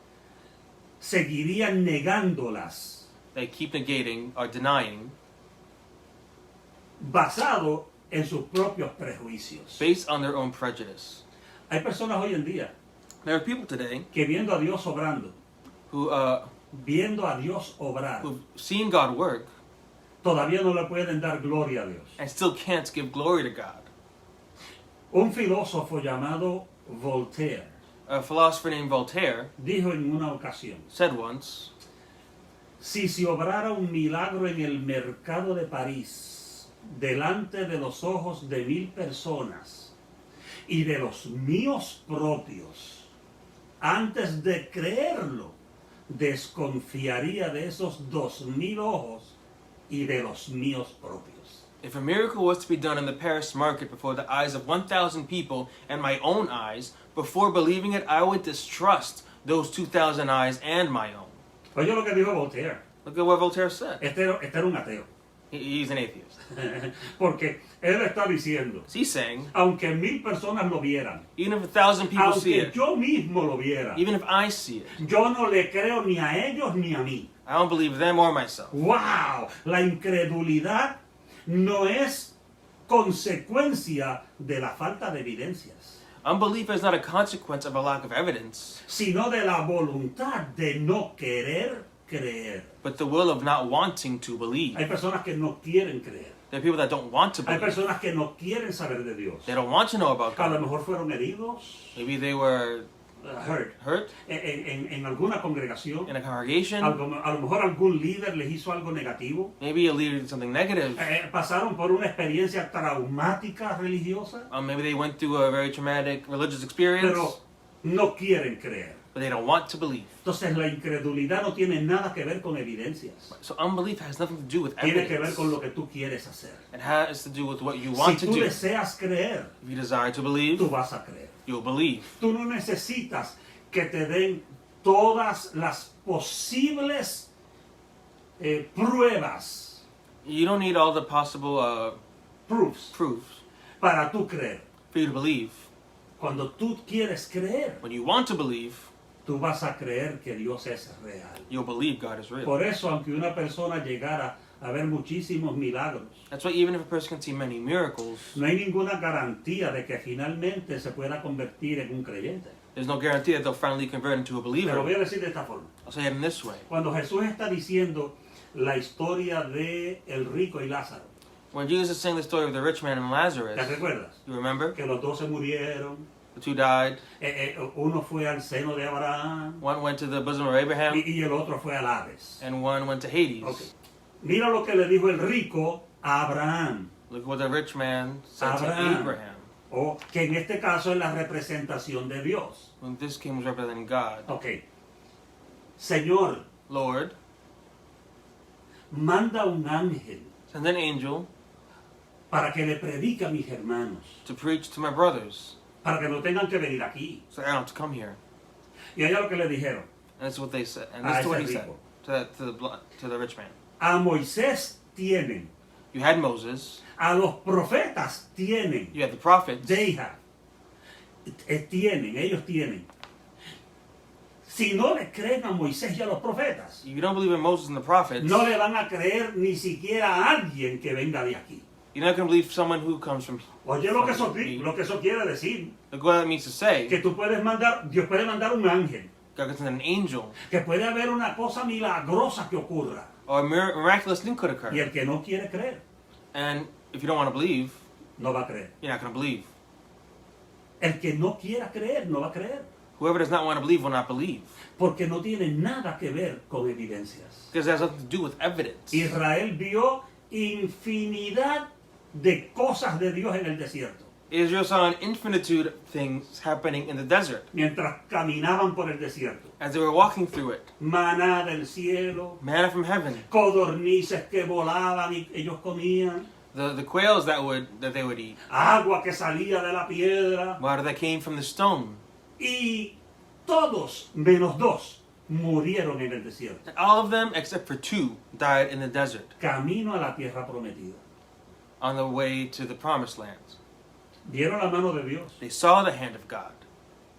seguirían negándolas they keep negating or denying basado en sus propios prejuicios. based on their own prejudice. Hay personas hoy en día There are people today que viendo a Dios obrando, viendo a Dios obrar, who've seen God work todavía no le pueden dar gloria a Dios. and still can't give glory to God. Un filósofo llamado Voltaire A philosopher named Voltaire dijo en una ocasión: said once, si se obrara un milagro en el mercado de París, delante de los ojos de 1000 personas y de los míos propios, antes de creerlo, desconfiaría de esos 2000 ojos y de los míos propios. if a miracle was to be done in the Paris market before the eyes of 1,000 people and my own eyes, before believing it, I would distrust those 2,000 eyes and my own. Oye lo que dijo Voltaire. Look at what Voltaire said. Este era un ateo. He's an atheist. Porque él está diciendo, He's saying, aunque 1000 personas lo vieran, even if 1,000 people see aunque it, yo mismo lo viera, even if I see it, yo no le creo ni a ellos ni a mí. I don't believe them or myself. ¡Wow! La incredulidad no es consecuencia de la falta de evidencias, Unbelief is not a consequence of a lack of evidence, sino de la voluntad de no querer creer. but the will of not wanting to believe. Hay personas que no quieren creer. There are people that don't want to Hay believe. personas que no quieren saber de Dios. They don't want to know about A lo God. mejor fueron heridos, Maybe they were hurt, hurt en alguna congregación. in a congregation. A lo mejor algún líder les hizo algo negativo. Maybe a leader did something negative. Pasaron por una experiencia traumática religiosa, Maybe they went through a very traumatic religious experience, pero no quieren creer. but they don't want to believe. Entonces la incredulidad no tiene nada que ver con evidencias. So unbelief has nothing to do with Tiene que ver evidence. con lo que tú quieres hacer. It has to do with what you Si want to tú do. deseas creer, If you desire to believe, tú vas a creer. you'll believe. Tú no necesitas que te den todas las posibles pruebas, You don't need all the possible proofs, proofs para tú creer. for you to believe. Cuando tú quieres creer, When you want to believe, tú vas a creer que Dios es real. you'll believe God is real. Por eso, aunque una persona llegara a ver muchísimos milagros, That's why even if a person can see many miracles, no hay ninguna garantía de que finalmente se pueda convertir en un creyente. there's no guarantee that they'll finally convert into a Te lo voy believer. a decir de esta forma. I'll say it in this way. Cuando Jesús está diciendo la historia de el rico y Lázaro, When Jesus is saying the story of the rich man and ¿te Lazarus, recuerdas? you remember? Que los dos se murieron, The two died. uno fue al seno de Abraham One went to the bosom of Abraham, y el otro fue al Hades. and one went to Hades. Ok. Mira lo que le dijo el rico a Abraham, Look what the rich man said to Abraham. Abraham. o que en este caso es la representación de Dios. When this king was representing God. Ok. Señor, Lord, manda un ángel send an angel para que le predique a mis hermanos, to preach to my brothers, para que no tengan que venir aquí. so I don't have to come here. Y allá lo que le dijeron, And that's what they said. And A this is what he ese said rico. to the rich man. a Moisés tienen, You had Moses, a los profetas tienen, you had the prophets, they have, ellos tienen. Si no le creen a Moisés y a los profetas, you don't believe in Moses and the prophets, no le van a creer ni siquiera a alguien que venga de aquí. you're not going to believe someone who comes from. Oye lo que eso quiere decir, Look what that means to say. que tú puedes mandar, Dios puede mandar un ángel, God can send an angel, que puede haber una cosa milagrosa que ocurra, or a miraculous thing could y occur. el que no quiere creer, And if you don't want to believe, no va a creer. you're not going to believe. El que no quiera creer, no va a creer. Whoever does not want to believe will not believe. Porque no tiene nada que ver con evidencias. Because it has nothing to do with evidence. Israel vio infinidad de cosas de Dios en el desierto. Israel saw an infinitude of things happening in the desert Mientras caminaban por el desierto. as they were walking through it. Maná del cielo, Manna from heaven, codornices que volaban y ellos comían, the quails that they would eat, agua que salía de la piedra, water that came from the stone. y todos, menos dos, murieron en el desierto. And all of them, except for 2, died in the desert Camino a la tierra prometida. on the way to the promised land. Vieron la mano de Dios, They saw the hand of God,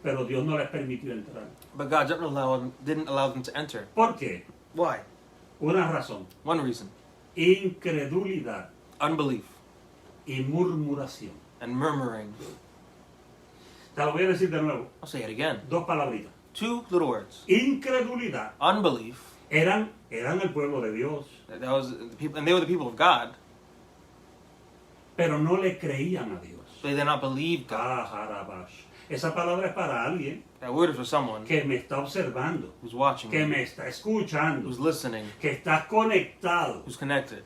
pero Dios no les permitió entrar. but God didn't allow them to enter. ¿Por qué? Why? Una razón. One reason: Incredulidad unbelief y murmuración. and murmuring. Te lo voy a decir de nuevo. I'll say it again. 2 palabritas. 2 little words. Incredulidad. Unbelief. Eran el pueblo de Dios, That was the people, and they were the people of God. pero no le creían a Dios. They did not believe God. Ah, Harabash. Esa palabra es para alguien That word is for someone que me está observando, who's watching que me, me está escuchando, who's listening, que está conectado, who's connected.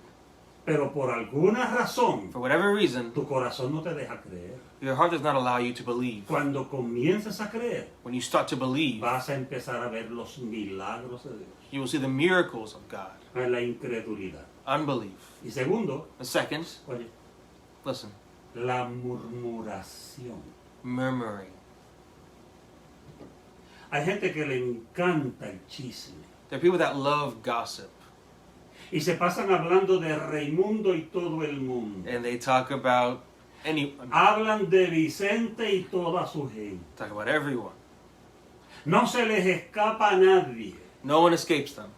pero por alguna razón For whatever reason, tu corazón no te deja creer. your heart does not allow you to believe. Cuando comiences a creer, When you start to believe, vas a empezar a ver los milagros de Dios. you will see the miracles of God. En la incredulidad. Unbelief. Y segundo, The second, oye, listen, la murmuración. murmuring. Hay gente que le encanta el chisme. There are people that love gossip, Y se pasan hablando de Raimundo y todo el mundo. and they talk about Hablan de Vicente y toda su gente. talk about everyone. No se les escapa a nadie. No one escapes them.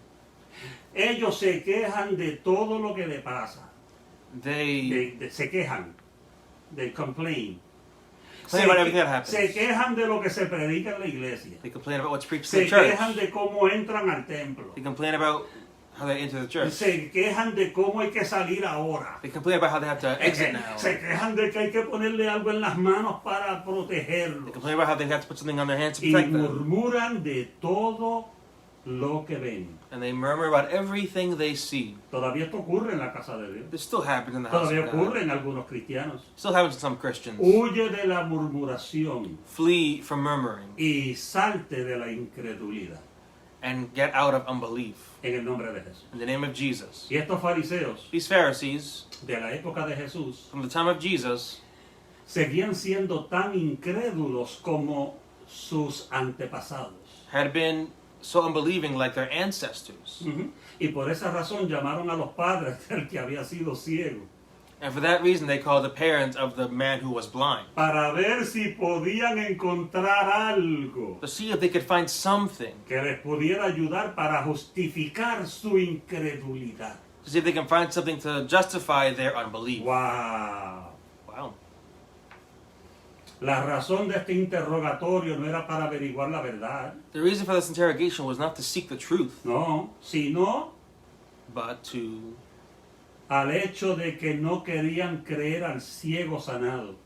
Ellos se quejan de todo lo que le pasa. They Se quejan. They complain. complain about everything that happens. Se quejan de lo que se predica en la iglesia. They complain about what's preached in Se the church. quejan de cómo entran al templo. They complain about how they enter the church. Se quejan de cómo hay que salir ahora. They complain about how they have to exit now. Se quejan de que hay que ponerle algo en las manos para They protegerlos. complain about how they have to put something on their hands to Y protect them. murmuran de todo lo que ven. And they murmur about everything they see. Todavía esto ocurre en la casa de Dios. This still happens in the house Todavía of ocurre God. en algunos cristianos. Still happens to some Christians. Huye de la murmuración Flee from murmuring y salte de la incredulidad and get out of unbelief. en el nombre de Jesús. In the name of Jesus. Y estos fariseos These Pharisees, de la época de Jesús from the time of Jesus, seguían siendo tan incrédulos como sus antepasados. had been so unbelieving like their ancestors. Y por esa razón llamaron a los padres del que había sido ciego And for that reason, they called the parents of the man who was blind, para ver si podían encontrar algo to see if they could find something, que les pudiera ayudar para justificar su incredulidad. to see if they can find something to justify their unbelief. ¡Wow! Wow. La razón de este interrogatorio no era para averiguar la verdad, The reason for this interrogation was not to seek the truth, no, sino but to al hecho de que no querían creer al ciego sanado.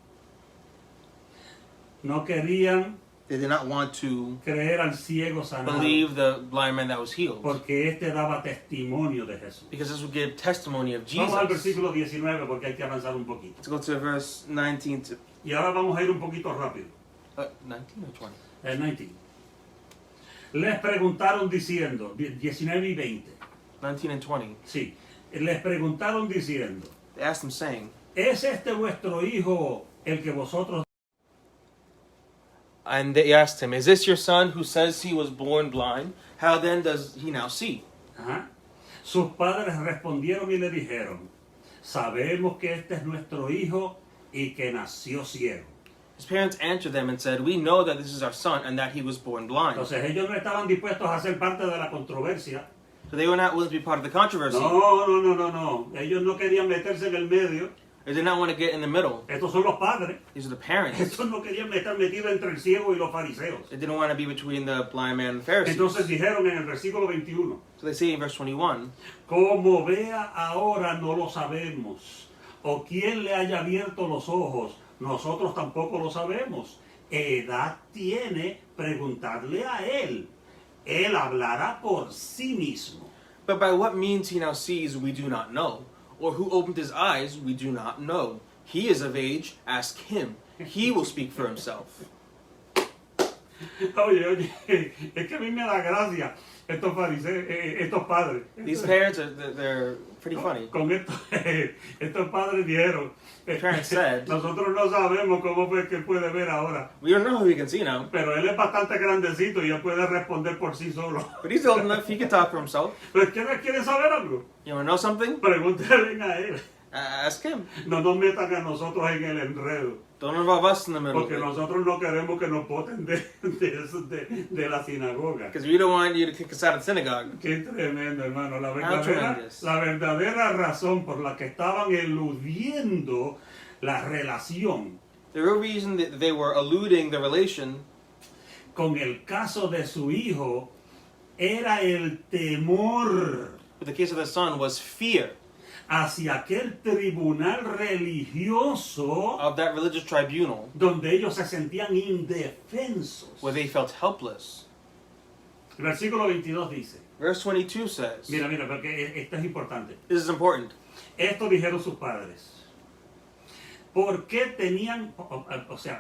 No querían they did not want to creer al ciego sanado believe the blind man that was healed, porque este daba testimonio de Jesús. because this would give testimony of Vamos al Jesus. versículo 19 porque hay que avanzar un poquito. Let's go to verse 19 to Y ahora vamos a ir un poquito rápido. 19 or 20. El 19. Les preguntaron diciendo, 19 y 20. 19 and 20. Sí. Les preguntaron diciendo, They asked him, saying, ¿es este vuestro hijo el que vosotros... and they asked him, "Is this your son who says he was born blind? How then does he now see?" Ajá. Sus padres respondieron y le dijeron, sabemos que este es nuestro hijo y que nació ciego. His parents answered them and said, "We know that this is our son and that he was born blind." Entonces ellos no estaban dispuestos a ser parte de la controversia. So they were not willing to be part of the controversy. No. Ellos no querían meterse en el medio. They did not want to get in the middle. Estos son los padres. These are the parents. Estos no querían estar metidos entre el ciego y los fariseos. They didn't want to be between the blind man and the Pharisees. Entonces dijeron en el versículo 21, So they say in verse 21, como vea ahora no lo sabemos, o quien le haya abierto los ojos, nosotros tampoco lo sabemos. edad tiene? Preguntarle a él. Él hablará por sí mismo. But by what means he now sees, we do not know. Or who opened his eyes, we do not know. He is of age, ask him. He will speak for himself. Oye, es que a mí me da gracia estos fariseos, estos padres. These parents, they're pretty funny. Con estos padres dijeron, Parents said, nosotros no sabemos cómo fue que él puede ver ahora, we don't know who he can see now. pero él es bastante grandecito y él puede responder por sí solo. But he's old enough, he can talk for himself. Pero ¿quieren saber algo? You want to know something? Pregúntenle a él. Ask him. No nos metan a nosotros en el enredo, Don't involve us in the middle of porque it. nosotros no queremos que nos voten de la sinagoga. Because we don't want you to kick us out of the synagogue. Qué tremendo, hermano. How tremendous. La verdadera razón por la que estaban eludiendo la relación The real reason that they were eluding the relation con el caso de su hijo era el temor with the case of the son was fear hacia aquel tribunal religioso of that religious tribunal donde ellos se sentían indefensos. where they felt helpless. El versículo 22 dice, Verse 22 says, mira, porque esto es importante. this is important. Esto dijeron sus padres.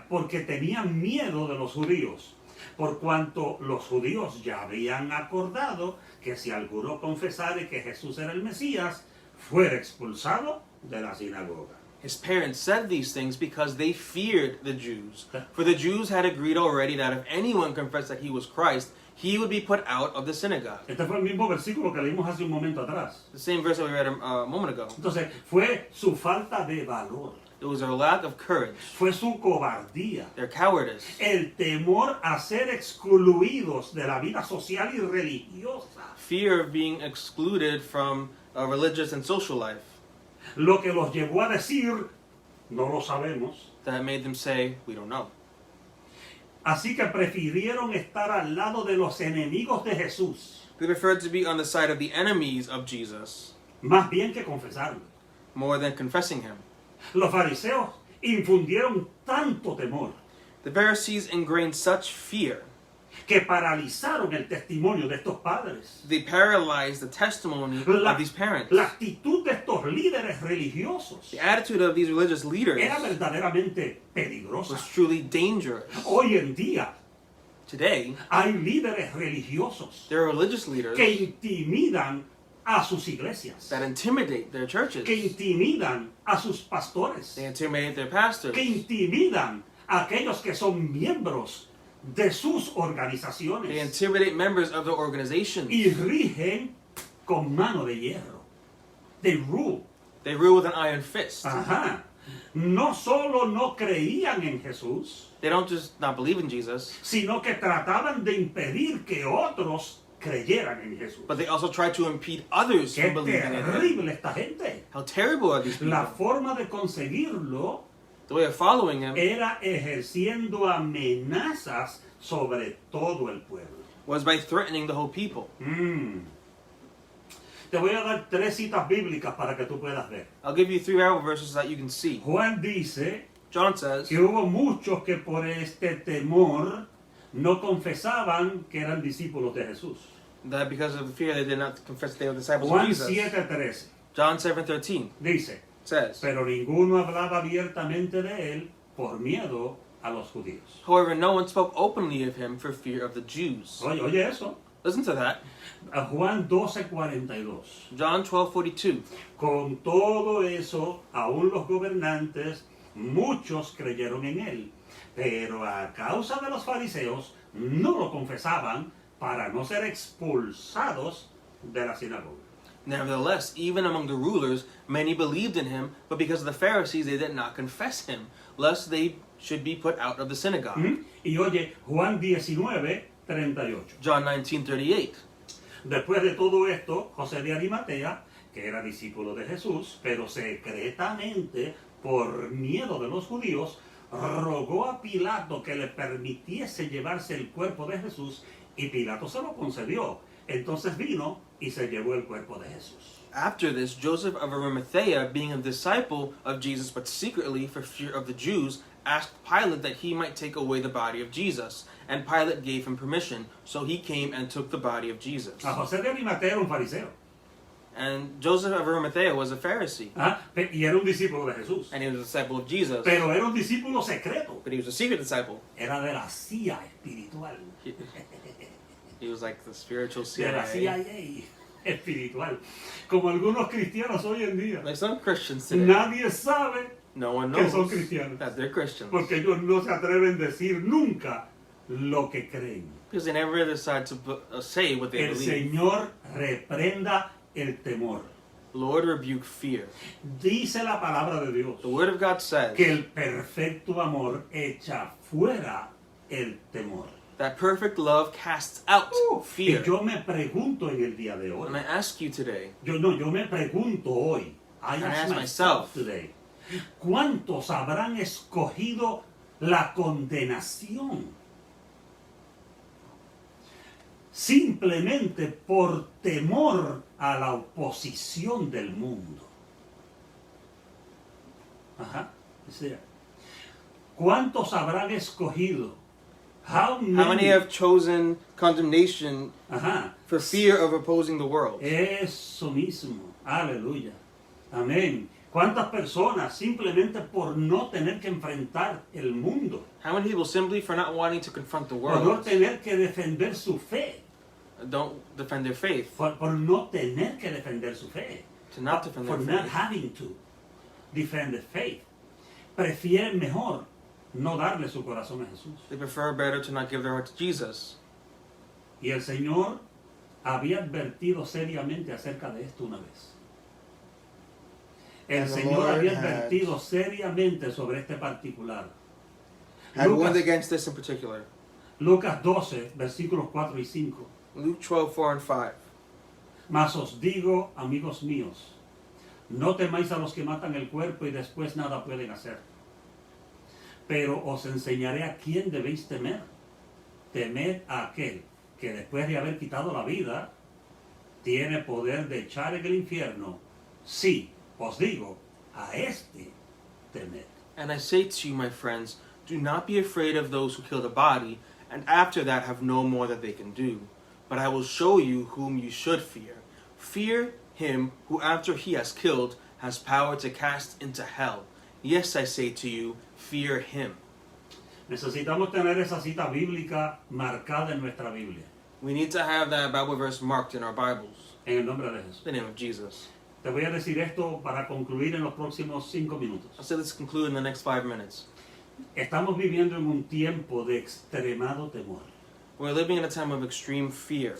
Porque tenían miedo de los judíos, por cuanto los judíos ya habían acordado que si alguno confesara que Jesús era el Mesías, fuera expulsado de la sinagoga. His parents said these things because they feared the Jews. For the Jews had agreed already that if anyone confessed that he was Christ, he would be put out of the synagogue. Este fue el mismo versículo que leímos hace un momento atrás. The same verse that we read a moment ago. Entonces, fue su falta de valor, It was their lack of courage, fue su cobardía, their cowardice, el temor a ser excluidos de la vida social y religiosa, fear of being excluded from a religious and social life lo que los llevó a decir, no lo sabemos. that made them say, we don't know. Así que prefirieron estar al lado de los enemigos de Jesús, They preferred to be on the side of the enemies of Jesus más bien que confesarlo. more than confessing him. Los fariseos infundieron tanto temor The Pharisees ingrained such fear. que paralizaron el testimonio de estos padres. They paralyzed the testimony La of these parents. actitud de estos líderes religiosos The attitude of these religious leaders era verdaderamente peligrosa. was truly dangerous. Hoy en día Today, hay líderes religiosos there are religious leaders que intimidan a sus iglesias, that intimidate their churches. que intimidan a sus pastores, They intimidate their pastors. que intimidan a aquellos que son miembros de sus They organizaciones intimidate members of their organizations. y rigen con mano de hierro. They rule. They rule with an iron fist. Ajá. No solo no creían en Jesús, They don't just not believe in Jesus, sino que trataban de impedir que otros creyeran en Jesús. but they also try to impede others Qué from believing in him. terrible esta gente. How terrible are these people? La forma de conseguirlo The way of following him era ejerciendo amenazas sobre todo el pueblo. was by threatening the whole people. Te voy a dar 3 citas bíblicas para que tú puedas ver. I'll give you 3 Bible verses so that you can see. Juan dice John says que hubo muchos que por este temor no confesaban que eran discípulos de Jesús. that because of the fear they did not confess that they were disciples of Juan Jesus. 7:13 John 7:13 dice, says, pero ninguno hablaba abiertamente de él por miedo a los judíos. however, no one spoke openly of him for fear of the Jews. Oye eso. Listen to that. A Juan 12:42. John 12:42. Con todo eso, aún los gobernantes, muchos creyeron en él, pero a causa de los fariseos no lo confesaban para no ser expulsados de la sinagoga. Nevertheless, even among the rulers, many believed in him, but because of the Pharisees, they did not confess him, lest they should be put out of the synagogue. Y oye, Juan 19:38. John 19:38. Después de todo esto, José de Arimatea, que era discípulo de Jesús, pero secretamente, por miedo de los judíos, rogó a Pilato que le permitiese llevarse el cuerpo de Jesús, y Pilato se lo concedió. Entonces vino y se llevó el cuerpo de Jesús. After this, Joseph of Arimathea, being a disciple of Jesus but secretly for fear of the Jews, asked Pilate that he might take away the body of Jesus, and Pilate gave him permission, so he came and took the body of Jesus. A José de Arimatea era un fariseo. And Joseph of Arimathea was a Pharisee, Y era un discípulo de Jesús. and he was a disciple of Jesus, Pero era un discípulo secreto. but he was a secret disciple. Era de la CIA espiritual. He was like the spiritual De la CIA. CIA espiritual. Como algunos cristianos hoy en día. Like some Christians today, Nadie sabe no one que son knows cristianos. that they're Christians, Porque ellos no se atreven a decir nunca lo que creen. because they never decide to say what they El believe. Señor reprenda el temor. Lord, rebuke fear. Dice la palabra de Dios The Word of God says que el perfecto amor echa fuera el temor. that perfect love casts out Y fear. yo me pregunto en el día de hoy. And I ask you today, Yo me pregunto hoy. I And I ask ask myself myself. today. ¿Cuántos habrán escogido la condenación? Simplemente por temor a la oposición del mundo. Ajá. O sea, ¿cuántos habrán escogido? How how many have chosen condemnation Ajá. for fear of opposing the world? Eso mismo. Aleluya. Amén. ¿Cuántas personas simplemente por no tener que enfrentar el mundo, How many people simply for not wanting to confront the por no world tener que defender su fe, don't defend their faith, por no tener que defender su fe, to not defend for their not faith? having to defend the faith, prefieren mejor no darle su corazón a Jesús? They prefer better to not give their heart to Jesus. Y el Señor había advertido seriamente acerca de esto una vez. El And the Señor Lord había had- advertido seriamente sobre este particular. Had warned Lucas, against this in particular. Lucas 12, versículos 4 y 5. Luke 12:4 and 5. Mas os digo, amigos míos, no temáis a los que matan el cuerpo y después nada pueden hacer. Pero os enseñaré a quién debéis temer. Temed a aquel que después de haber quitado la vida, tiene poder de echar en el infierno. Sí, os digo, a este temed. And I say to you, my friends, do not be afraid of those who kill the body, and after that have no more that they can do. But I will show you whom you should fear. Fear him who, after he has killed, has power to cast into hell. Yes, I say to you, fear him. Necesitamos tener esa cita bíblica marcada en nuestra Biblia, We need to have that Bible verse marked in our Bibles. en el nombre de Jesús. In the name of Jesus. Te voy a decir esto para concluir en los próximos 5 minutos. I'll say let's conclude in the next 5 minutes. Estamos viviendo en un tiempo de extremado temor. We're living in a time of extreme fear.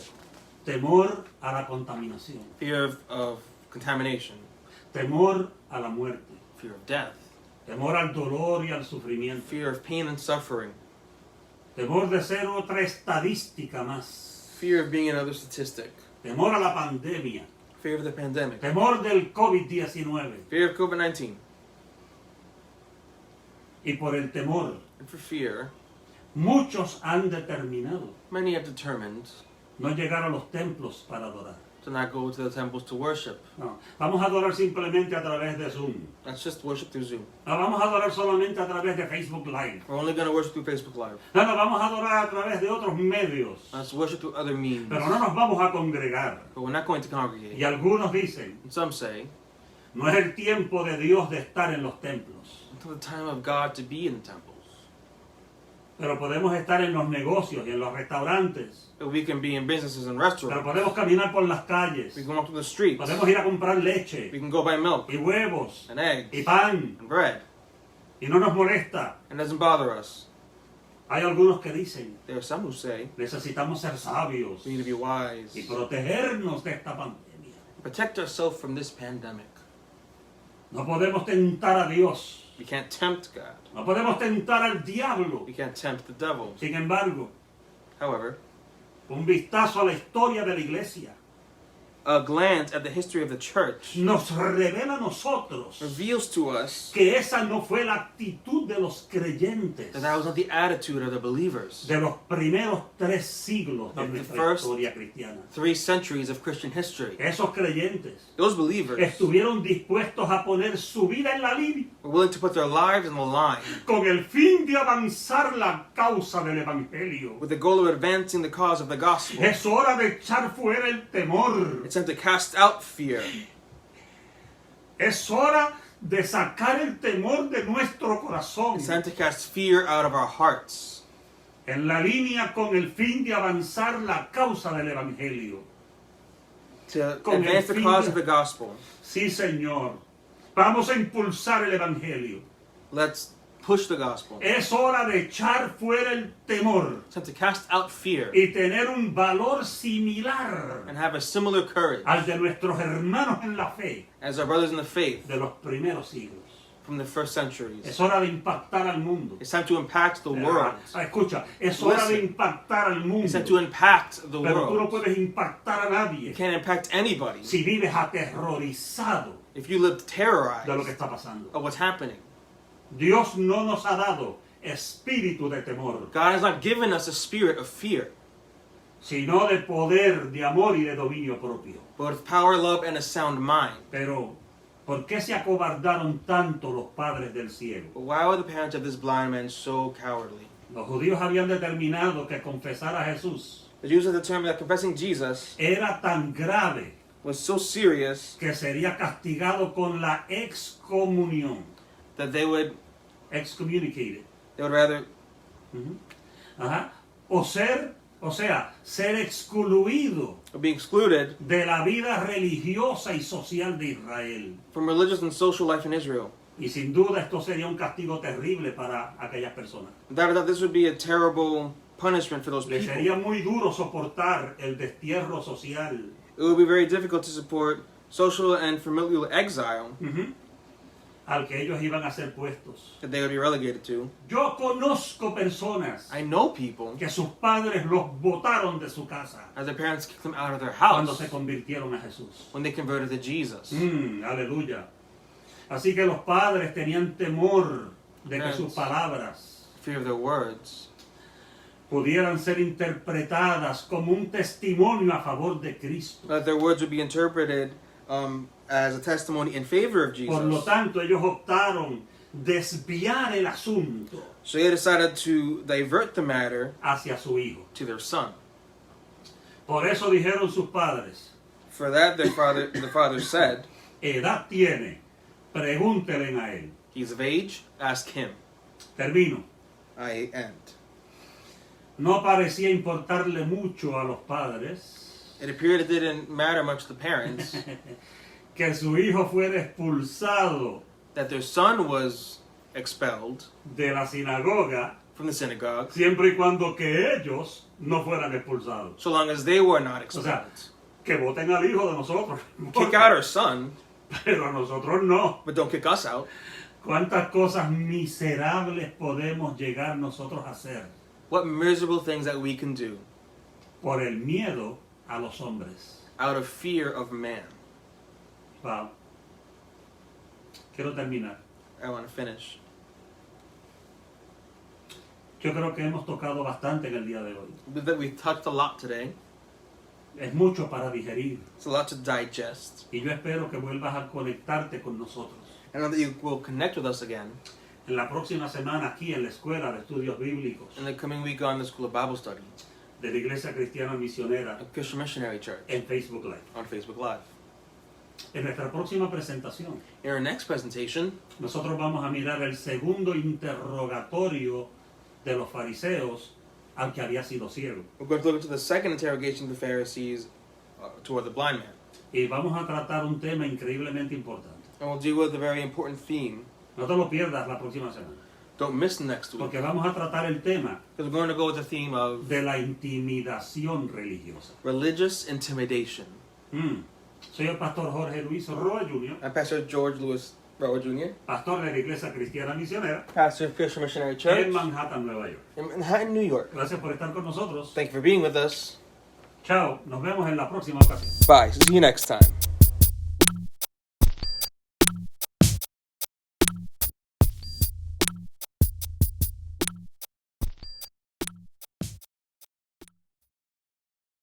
Temor a la contaminación, Fear of contamination. temor a la muerte, Fear of death. temor al dolor y al sufrimiento, Fear of pain and suffering. temor de ser otra estadística más, Fear of being another statistic. temor a la pandemia, Fear of the pandemic. temor del COVID-19. Fear of COVID-19. Y por el temor, And for fear, muchos han determinado many have determined no llegar a los templos para adorar. to not go to the temples to worship. No, vamos a adorar simplemente a través de Zoom. Let's just worship through Zoom. No, vamos a adorar solamente a través de Facebook Live. We're only going to worship through Facebook Live. No, no, vamos a adorar a través de otros medios. Let's worship through other means. Pero no nos vamos a congregar. But we're not going to congregate. Y algunos dicen, And some say, no es el tiempo de Dios de estar en los templos. until the time of God to be in the temples. Pero podemos estar en los negocios y en los restaurantes. But we can be in businesses and Pero restaurants. podemos caminar por las calles. We can walk through the streets. Podemos ir a comprar We leche can go buy milk y huevos and eggs y pan. and bread. Y no nos molesta. And it doesn't bother us. Hay algunos que dicen, There are some who say necesitamos ser sabios we need to be wise. y protegernos de esta pandemia. Protect ourselves from this pandemic. No podemos tentar a Dios. We can't tempt God. No podemos tentar al diablo. We can't tempt the devil. Sin embargo, However, un vistazo a la historia de la iglesia a glance at the history of the church nos revela a nosotros reveals to us que esa no fue la actitud de los creyentes that was not the attitude of the believers. de los primeros 3 siglos de Of the nuestra first historia cristiana. 3 centuries of Christian history. Esos creyentes Those believers estuvieron dispuestos a poner su vida en la línea were willing to put their lives on the line con el fin de avanzar la causa del evangelio. with the goal of advancing the cause of the gospel. Es hora de echar fuera el temor. It's time to cast out fear. Es hora de sacar el temor de nuestro corazón It's time to cast fear out of our hearts en la línea con el fin de avanzar la causa del evangelio. to Con el advance the fin cause de- of the gospel. Sí, Señor. Vamos a impulsar el evangelio. Let's push the gospel. Es hora de echar fuera el temor It's time to cast out fear y tener un valor similar and have a similar courage al de nuestros hermanos en la fe as our brothers in the faith de los primeros siglos. from the first centuries. Es hora de impactar al mundo. It's time to impact the world. Escucha, es hora de Listen. impactar al mundo. It's time to impact the Pero tú no world. puedes impactar a You nadie can't impact anybody si vives aterrorizado if you live de lo que terrorized está pasando. of what's happening. Dios no nos ha dado espíritu de temor, God has not given us a spirit of fear, sino de poder, de amor y de dominio propio. but with power, love, and a sound mind. Pero, ¿por qué se acobardaron tanto los padres del cielo? But why were the parents of this blind man so cowardly? Los judíos habían determinado que confesar a Jesús The Jews had determined that confessing Jesus era tan grave was so serious que sería castigado con la excomunión. that they would Excommunicated. rather Ujú. Ajá. O sea, ser excluido be excluded de la vida religiosa y social de Israel. from religious and social life in Israel. Y sin duda esto sería un castigo terrible para aquellas personas. Without a doubt, this would be a terrible punishment for those Le people. sería muy duro soportar el destierro social. It would be very difficult to support social and familial exile Ujú. Al que ellos iban a ser puestos. that they would be relegated to. Yo conozco personas I know people que sus padres los botaron de su casa as their parents kicked them out of their cuando house se convirtieron a Jesús. when they converted to Jesus. Aleluya. Así que los padres tenían temor de que Yes. sus palabras Fear of their words pudieran ser interpretadas como un testimonio a favor de Cristo. that their words would be interpreted as a testimony in favor of Por lo Jesus. tanto, ellos optaron desviar el asunto So they decided to divert the matter hacia su hijo. to their son. Por eso dijeron sus padres, For that, the father said, edad tiene, pregúntele a él. "He's of age. Ask him." Termino. I end. No parecía importarle mucho a los padres It appeared it didn't matter much to the parents que su hijo fuera expulsado that their son was expelled de la sinagoga from the synagogue, siempre y cuando que ellos no fueran expulsados. so long as they were not O sea, expelled. que voten al hijo de nosotros, Kick out our son, pero a nosotros no. but don't kick us out. ¿Cuántas cosas miserables podemos llegar nosotros a hacer What miserable things that we can do por el miedo a los hombres? out of fear of man. Wow. Quiero terminar. I want to finish. Yo creo que hemos tocado bastante en el día de hoy. That we've touched a lot today. Es mucho para digerir. It's a lot to digest. Y yo espero que vuelvas a conectarte con nosotros. I know that you will connect with us again En la próxima semana aquí en la Escuela de Estudios Bíblicos in the coming week on the School of Bible Study de la Iglesia Cristiana Misionera at Christian Missionary Church en Facebook Live. on Facebook Live. En nuestra próxima presentación, In our next presentation, nosotros vamos a mirar el segundo interrogatorio de los fariseos al que había sido ciego. we're going to look into the second interrogation of the Pharisees toward the blind man. Y vamos a tratar un tema increíblemente importante. And we'll deal with a very important theme. No te lo pierdas la próxima semana, Don't miss next week. porque vamos a tratar el tema Because we're going to go with the theme of de la intimidación religiosa. religious intimidation. Soy el pastor Jorge Luis Roa Jr., I'm Pastor George Lewis Rowe Jr., pastor de la Iglesia Cristiana Misionera pastor of Christian Missionary en Church Manhattan, Nueva York. in Manhattan, New York. Gracias por estar con nosotros Thank you for being with us. Chao, nos vemos en la próxima ocasión. Bye. See you next time.